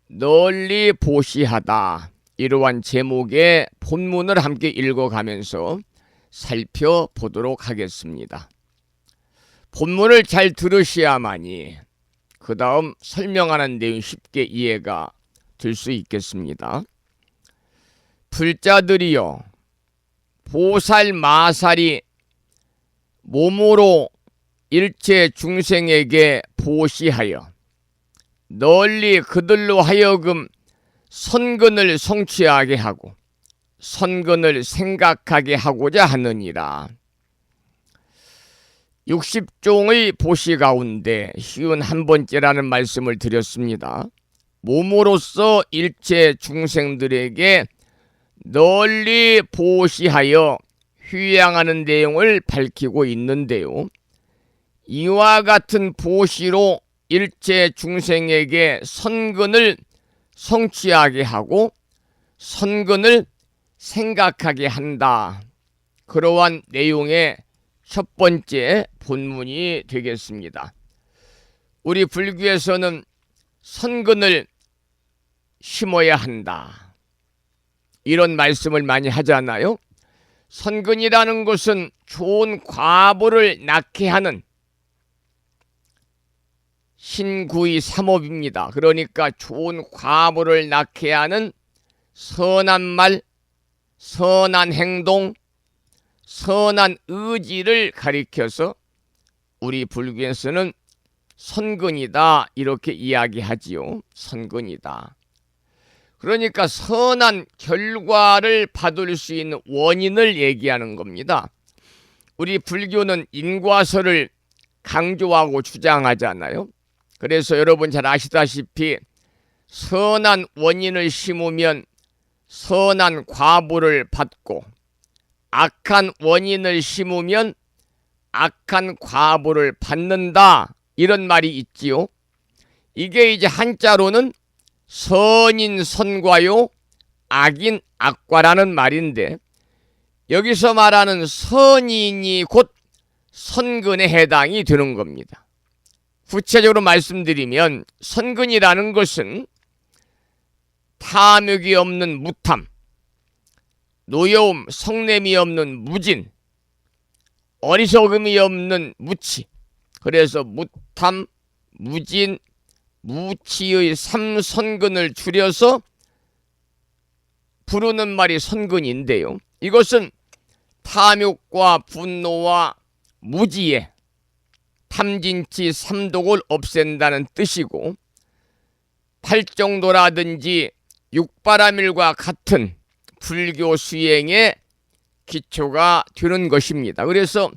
널리 보시하다, 이러한 제목의 본문을 함께 읽어가면서 살펴보도록 하겠습니다. 본문을 잘 들으셔야만이 그 다음 설명하는 내용 쉽게 이해가 될 수 있겠습니다. 불자들이여, 보살 마살이 몸으로 일체 중생에게 보시하여 널리 그들로 하여금 선근을 성취하게 하고 선근을 생각하게 하고자 하느니라. 60종의 보시 가운데 쉬운 한 번째라는 말씀을 드렸습니다. 몸으로서 일체 중생들에게 널리 보시하여 휴양하는 내용을 밝히고 있는데요. 이와 같은 보시로 일체 중생에게 선근을 성취하게 하고 선근을 생각하게 한다. 그러한 내용의 첫 번째 본문이 되겠습니다. 우리 불교에서는 선근을 심어야 한다, 이런 말씀을 많이 하잖아요. 선근이라는 것은 좋은 과보를 낳게 하는 신구의 삼업입니다. 그러니까 좋은 과보를 낳게 하는 선한 말, 선한 행동, 선한 의지를 가리켜서 우리 불교에서는 선근이다, 이렇게 이야기하지요. 선근이다. 그러니까 선한 결과를 받을 수 있는 원인을 얘기하는 겁니다. 우리 불교는 인과설을 강조하고 주장하잖아요. 그래서 여러분 잘 아시다시피 선한 원인을 심으면 선한 과보를 받고 악한 원인을 심으면 악한 과보를 받는다, 이런 말이 있지요. 이게 이제 한자로는 선인 선과요, 악인 악과라는 말인데, 여기서 말하는 선인이 곧 선근에 해당이 되는 겁니다. 구체적으로 말씀드리면 선근이라는 것은 탐욕이 없는 무탐, 노여움, 성냄이 없는 무진, 어리석음이 없는 무치. 그래서 무탐, 무진, 무치의 삼선근을 줄여서 부르는 말이 선근인데요. 이것은 탐욕과 분노와 무지에 탐진치 삼독을 없앤다는 뜻이고, 팔정도라든지 육바라밀과 같은 불교 수행의 기초가 되는 것입니다. 그래서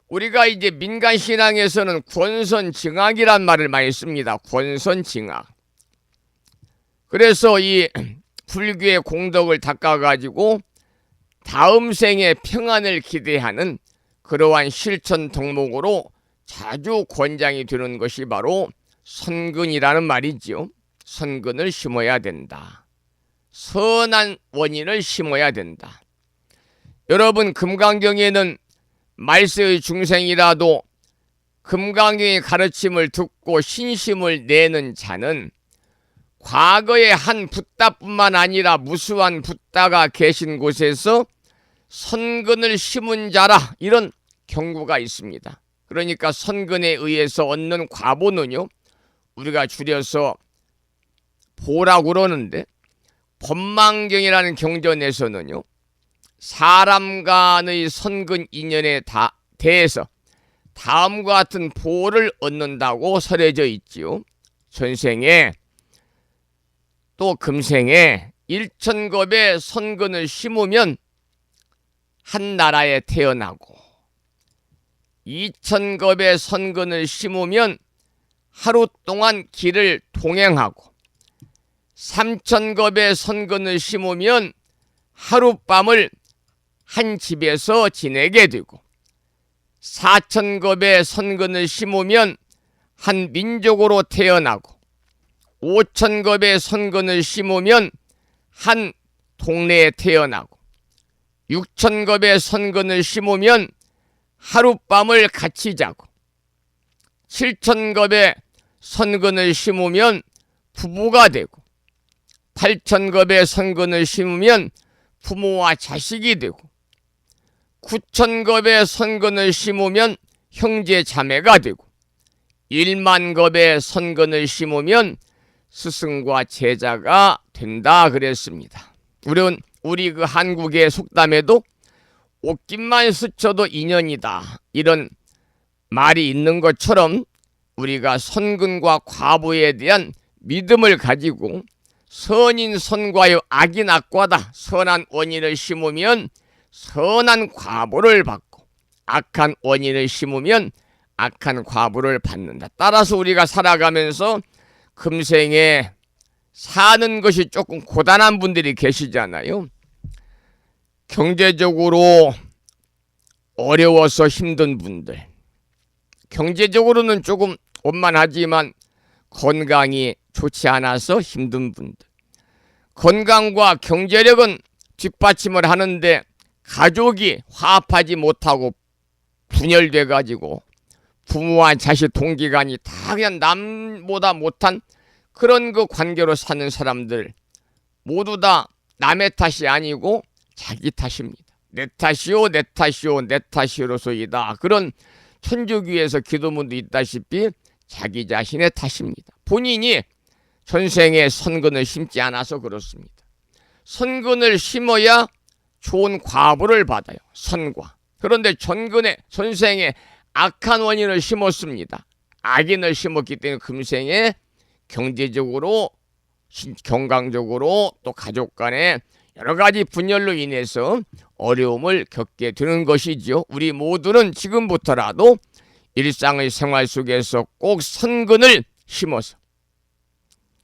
우리가 이제 민간신앙에서는 권선징악이란 말을 많이 씁니다. 권선징악. 그래서 이 불교의 공덕을 닦아가지고 다음 생의 평안을 기대하는 그러한 실천 덕목으로 자주 권장이 되는 것이 바로 선근이라는 말이지요. 선근을 심어야 된다. 선한 원인을 심어야 된다. 여러분, 금강경에는 말세의 중생이라도 금강경의 가르침을 듣고 신심을 내는 자는 과거의 한 붓다뿐만 아니라 무수한 붓다가 계신 곳에서 선근을 심은 자라, 이런 경고가 있습니다. 그러니까 선근에 의해서 얻는 과보는요, 우리가 줄여서 보라고 그러는데, 법망경이라는 경전에서는요, 사람 간의 선근 인연에 대해서 다음과 같은 보를 얻는다고 설해져 있지요. 전생에 또 금생에 일천겁의 선근을 심으면 한 나라에 태어나고, 이천겁의 선근을 심으면 하루 동안 길을 동행하고, 삼천겁의 선근을 심으면 하룻밤을 한 집에서 지내게 되고, 사천겁의 선근을 심으면 한 민족으로 태어나고, 오천겁의 선근을 심으면 한 동네에 태어나고, 육천겁의 선근을 심으면 하룻밤을 같이 자고, 칠천겁의 선근을 심으면 부부가 되고, 팔천겁의 선근을 심으면 부모와 자식이 되고, 구천겁의 선근을 심으면 형제 자매가 되고, 일만겁의 선근을 심으면 스승과 제자가 된다 그랬습니다. 우리 그 한국의 속담에도 옷깃만 스쳐도 인연이다, 이런 말이 있는 것처럼 우리가 선근과 과보에 대한 믿음을 가지고 선인 선과요 악인 악과다, 선한 원인을 심으면 선한 과보를 받고 악한 원인을 심으면 악한 과보를 받는다. 따라서 우리가 살아가면서 금생에 사는 것이 조금 고단한 분들이 계시잖아요. 경제적으로 어려워서 힘든 분들, 경제적으로는 조금 원만하지만 건강이 좋지 않아서 힘든 분들, 건강과 경제력은 뒷받침을 하는데 가족이 화합하지 못하고 분열돼 가지고 부모와 자식 동기간이 다 그냥 남보다 못한 그런 그 관계로 사는 사람들, 모두 다 남의 탓이 아니고 자기 탓입니다. 내 탓이요 내 탓이요 내 탓이로소이다, 그런 천주교에서 기도문도 있다시피 자기 자신의 탓입니다. 본인이 전생에 선근을 심지 않아서 그렇습니다. 선근을 심어야 좋은 과보를 받아요. 선과. 그런데 전생에 악한 원인을 심었습니다. 악인을 심었기 때문에 금생에 경제적으로, 건강적으로, 또 가족 간에 여러 가지 분열로 인해서 어려움을 겪게 되는 것이죠. 우리 모두는 지금부터라도 일상의 생활 속에서 꼭 선근을 심어서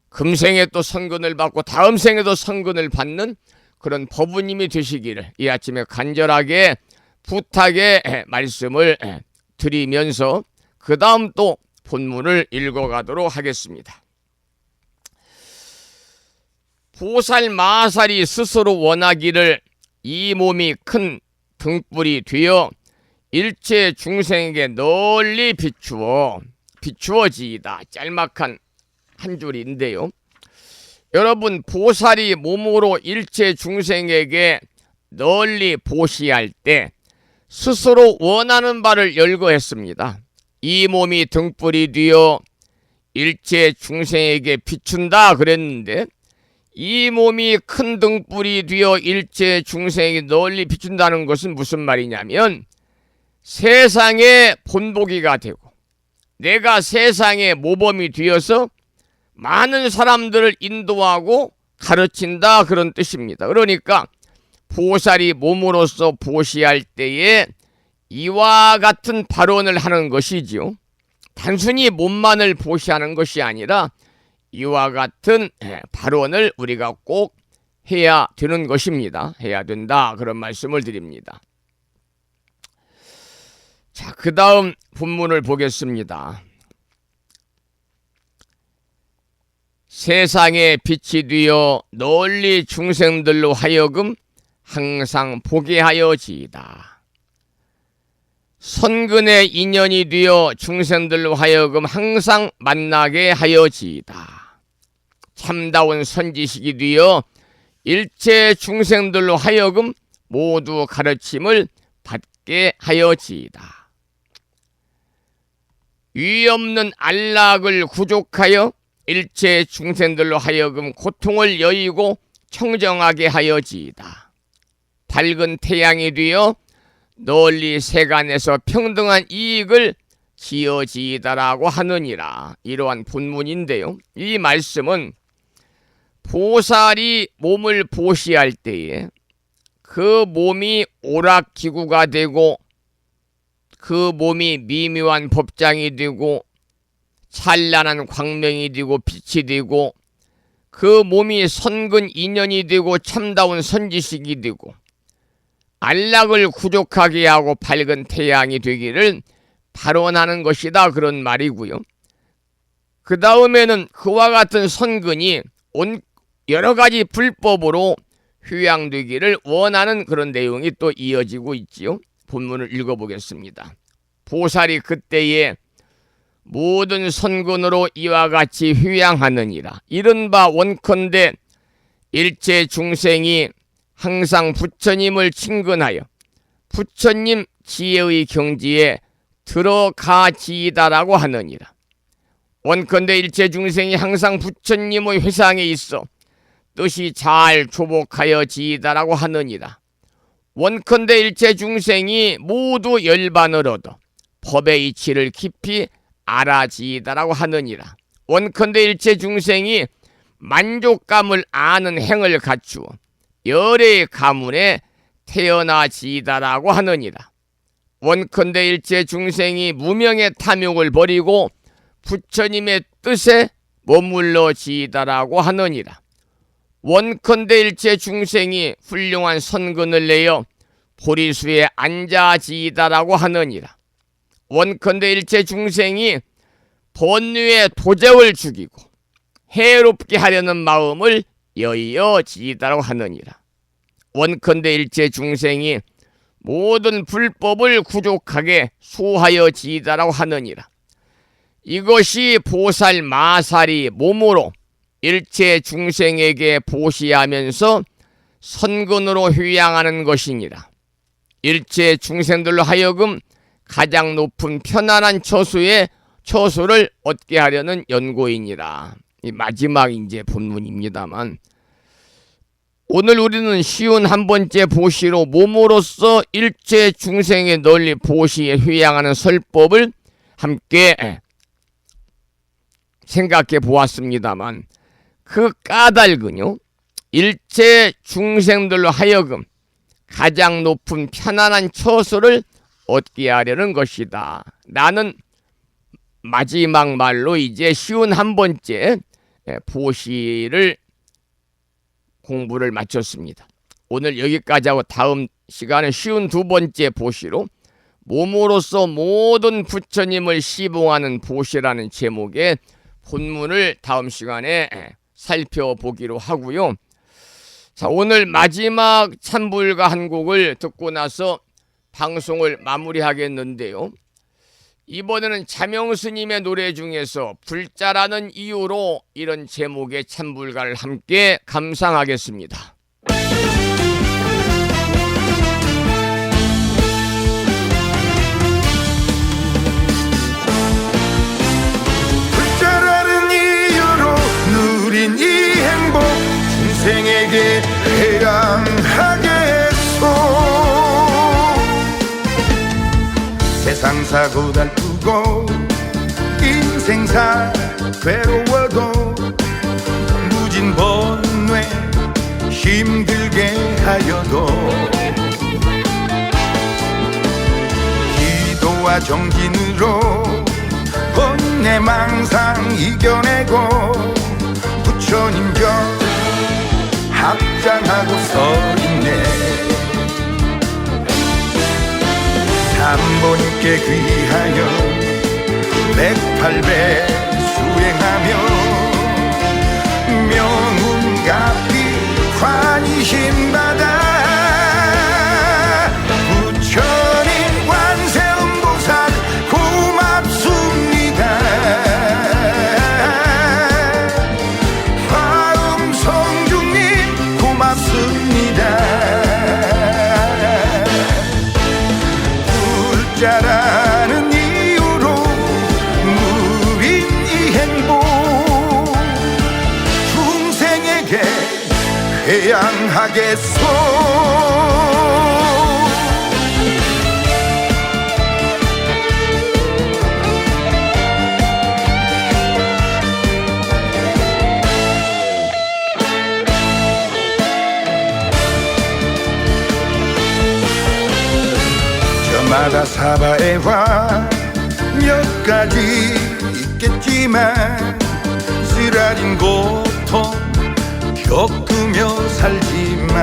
금생에 또 선근을 받고 다음 생에도 선근을 받는 그런 법우님이 되시기를 이 아침에 간절하게 부탁의 말씀을 드리면서 그 다음 또 본문을 읽어가도록 하겠습니다. 보살 마살이 스스로 원하기를 이 몸이 큰 등불이 되어 일체 중생에게 널리 비추어지이다. 짤막한 한 줄인데요. 여러분, 보살이 몸으로 일체 중생에게 널리 보시할 때 스스로 원하는 바를 열거했습니다. 이 몸이 등불이 되어 일체 중생에게 비춘다 그랬는데, 이 몸이 큰 등불이 되어 일체 중생에게 널리 비춘다는 것은 무슨 말이냐면, 세상의 본보기가 되고 내가 세상의 모범이 되어서 많은 사람들을 인도하고 가르친다, 그런 뜻입니다. 그러니까 보살이 몸으로서 보시할 때에 이와 같은 발언을 하는 것이지요. 단순히 몸만을 보시하는 것이 아니라 이와 같은 발언을 우리가 꼭 해야 되는 것입니다. 해야 된다, 그런 말씀을 드립니다. 자, 그 다음 본문을 보겠습니다. 세상에 빛이 되어 널리 중생들로 하여금 항상 보게 하여지이다. 선근의 인연이 되어 중생들로 하여금 항상 만나게 하여지이다. 참다운 선지식이 되어 일체 중생들로 하여금 모두 가르침을 받게 하여지이다. 위없는 안락을 구족하여 일체 중생들로 하여금 고통을 여의고 청정하게 하여지이다. 밝은 태양이 되어 널리 세간에서 평등한 이익을 지어지이다라고 하느니라. 이러한 본문인데요. 이 말씀은 보살이 몸을 보시할 때에 그 몸이 오락기구가 되고 그 몸이 미묘한 법장이 되고 찬란한 광명이 되고 빛이 되고 그 몸이 선근 인연이 되고 참다운 선지식이 되고 안락을 구족하게 하고 밝은 태양이 되기를 발언하는 것이다, 그런 말이고요. 그 다음에는 그와 같은 선근이 온 여러 가지 불법으로 휴양되기를 원하는 그런 내용이 또 이어지고 있지요. 본문을 읽어보겠습니다. 보살이 그때에 모든 선근으로 이와 같이 휴양하느니라. 이른바 원컨대 일체 중생이 항상 부처님을 친근하여 부처님 지혜의 경지에 들어가지이다라고 하느니라. 원컨대 일체 중생이 항상 부처님의 회상에 있어 뜻이 잘 조복하여 지이다라고 하느니라. 원컨대 일체 중생이 모두 열반을 얻어 법의 이치를 깊이 알아지이다라고 하느니라. 원컨대 일체 중생이 만족감을 아는 행을 갖추어 열의 가문에 태어나지이다라고 하느니라. 원컨대 일체 중생이 무명의 탐욕을 버리고 부처님의 뜻에 머물러지이다라고 하느니라. 원컨대 일체 중생이 훌륭한 선근을 내어 보리수에 앉아지이다라고 하느니라. 원컨대 일체 중생이 번뇌의 도적을 죽이고 해롭게 하려는 마음을 여의어지이다라고 하느니라. 원컨대 일체 중생이 모든 불법을 구족하게 수하여지이다라고 하느니라. 이것이 보살 마살이 몸으로 일체 중생에게 보시하면서 선근으로 휴양하는 것이니라. 일체 중생들로 하여금 가장 높은 편안한 처수를 얻게 하려는 연고이니라. 이 마지막 이제 본문입니다만, 오늘 우리는 쉬운 한 번째 보시로 몸으로서 일체 중생에 널리 보시에 휴양하는 설법을 함께 생각해 보았습니다만, 그 까닭은요, 일체 중생들로 하여금 가장 높은 편안한 처소를 얻게 하려는 것이다. 나는 마지막 말로 이제 쉬운 한 번째 보시를 공부를 마쳤습니다. 오늘 여기까지 하고 다음 시간에 쉬운 두 번째 보시로 몸으로서 모든 부처님을 시봉하는 보시라는 제목의 본문을 다음 시간에 살펴보기로 하고요. 자, 오늘 마지막 찬불가 한 곡을 듣고 나서 방송을 마무리하겠는데요. 이번에는 자명스님의 노래 중에서 불자라는 이유로 이런 제목의 찬불가를 함께 감상하겠습니다. 불자라는 이유로 누린 이 행복 중생에게 회양하겠소. 세상사고 달프고 인생사 괴로워도 무진번뇌 힘들게 하여도 기도와 정진으로 번뇌망상 이겨내고 부처님 전 합장하고 서있네. 삼보님께 귀하여 108배 수행하며 명운갑이 환희심받아 부처님 관세음보살 고맙습니다. 화음성중님 고맙습니다. 불자라는 이유로 누린 이 행복 중생에게 회양하겠소. 저마다 사바에와 몇 가지 있겠지만 쓰라린 고통 겪으며 살지만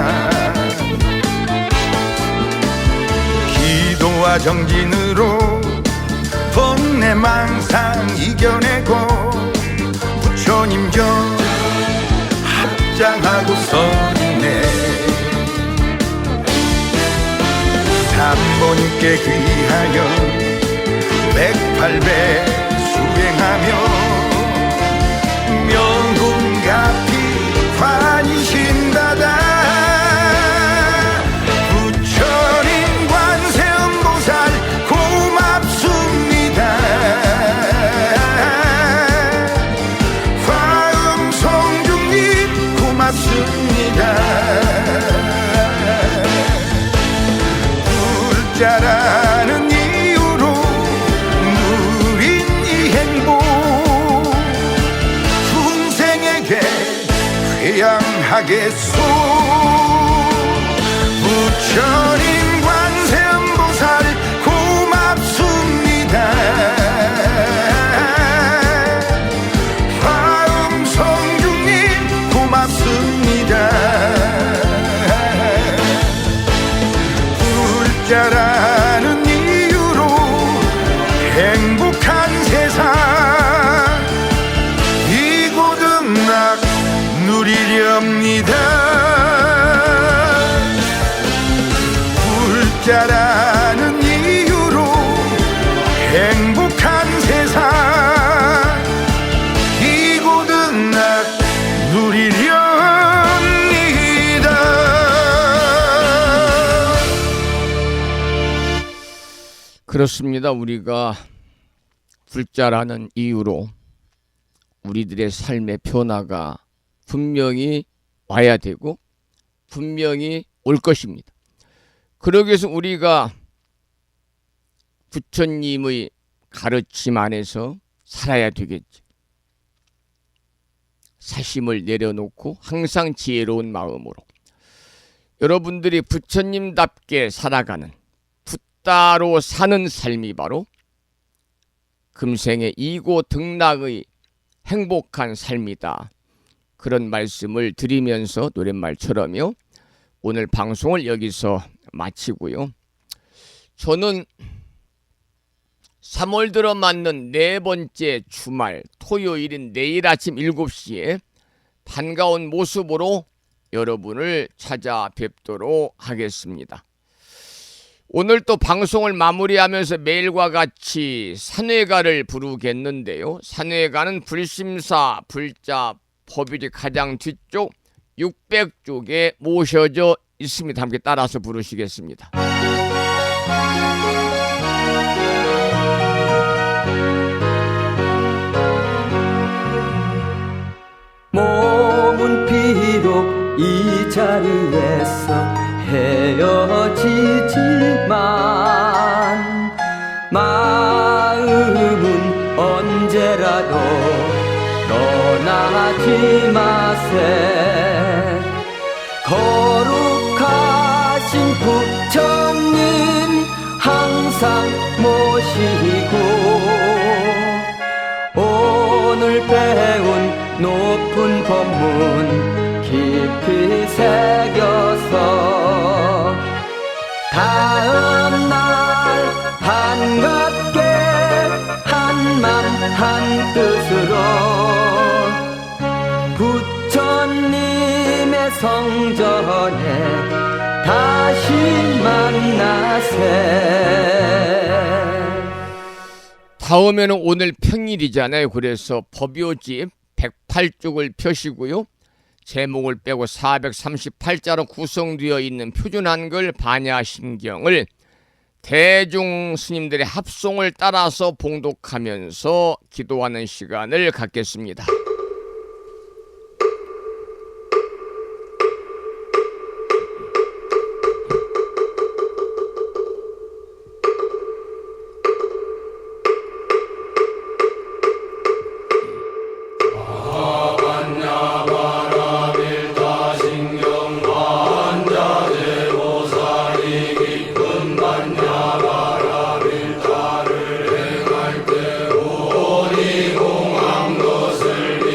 기도와 정진으로 번뇌망상 이겨내고 부처님 전 합장하고 서있네. 삼보님께 귀하여 108배 수행하며 명운갑이 환희심받아 부처님 관세음보살 고맙습니다. 화음성중님 고맙습니다. 불자라는 이유로 누린 이 행복 중생에게 회양하겠소. 부처님 관세음보살 고맙습니다. 화음성중님 고맙습니다. 불자라는 이유로 행복한 세상 이고등락 누리렵니다. 불자라는 이유로 행복한 세상 이고등락 누리렵니다. 그렇습니다. 우리가 불자라는 이유로 우리들의 삶의 변화가 분명히 와야 되고 분명히 올 것입니다. 그러기 위해서 우리가 부처님의 가르침 안에서 살아야 되겠죠. 사심을 내려놓고 항상 지혜로운 마음으로 여러분들이 부처님답게 살아가는 붓다로 사는 삶이 바로 금생의 이고등락의 행복한 삶이다. 그런 말씀을 드리면서 노랫말처럼요. 오늘 방송을 여기서 마치고요. 저는 3월 들어 맞는 네 번째 주말 토요일인 내일 아침 7시에 반가운 모습으로 여러분을 찾아뵙도록 하겠습니다. 오늘 또 방송을 마무리하면서 매일과 같이 산회가를 부르겠는데요. 산회가는 불심사 불자 법일이 가장 뒤쪽 600쪽에 모셔져 있습니다. 함께 따라서 부르시겠습니다. 몸은 비록 이 자리에서 헤어지지만 마음은 언제라도 떠나지 마세. 거룩하신 부처님 항상 모시고 오늘 배운 높은 법문 깊이 새겨서 다음날 반갑게 한맘 한뜻으로 부처님의 성전에 다시 만나세. 다음에는 오늘 평일이잖아요. 그래서 법요집 108쪽을 펴시고요. 제목을 빼고 438자로 구성되어 있는 표준 한글 반야심경을 대중 스님들의 합송을 따라서 봉독하면서 기도하는 시간을 갖겠습니다. 것을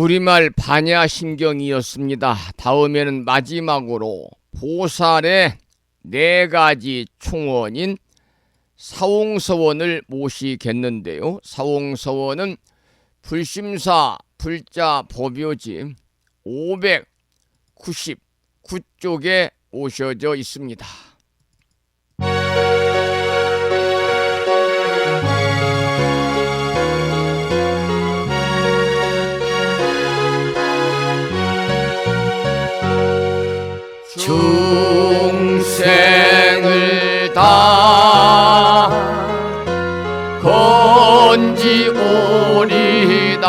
우리말 반야심경이었습니다. 다음에는 마지막으로 보살의 4가지 총원인 사홍서원을 모시겠는데요. 사홍서원은 불심사 불자 법요지 599쪽에 오셔져 있습니다. 중생을 다 건지오리다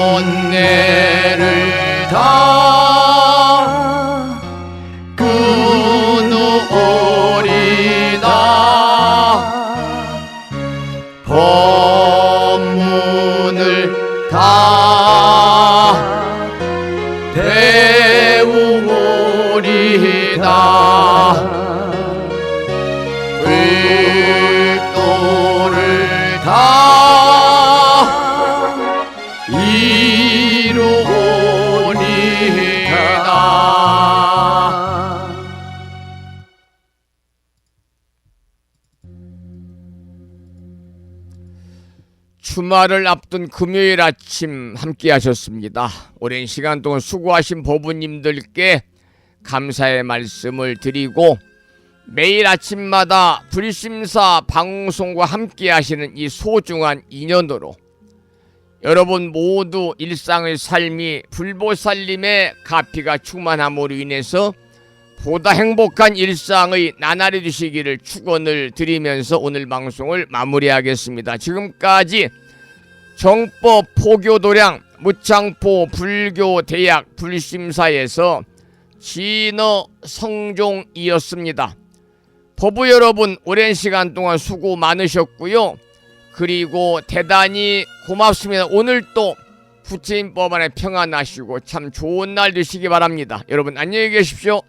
번뇌를 다 끊으오리다 법문을 다 배우오리다 불도를 다 이루오리다. 주말을 앞둔 금요일 아침 함께 하셨습니다. 오랜 시간 동안 수고하신 법우님들께 감사의 말씀을 드리고 매일 아침마다 불심사 방송과 함께 하시는 이 소중한 인연으로 여러분 모두 일상의 삶이 불보살님의 가피가 충만함으로 인해서 보다 행복한 일상의 나날이 되시기를 축원을 드리면서 오늘 방송을 마무리하겠습니다. 지금까지 정법 포교도량 무창포 불교대학 불심사에서 진어 성종이었습니다. 법우 여러분 오랜 시간 동안 수고 많으셨고요. 그리고 대단히 고맙습니다. 오늘 또 부처님 법안에 평안하시고 참 좋은 날 되시기 바랍니다. 여러분 안녕히 계십시오.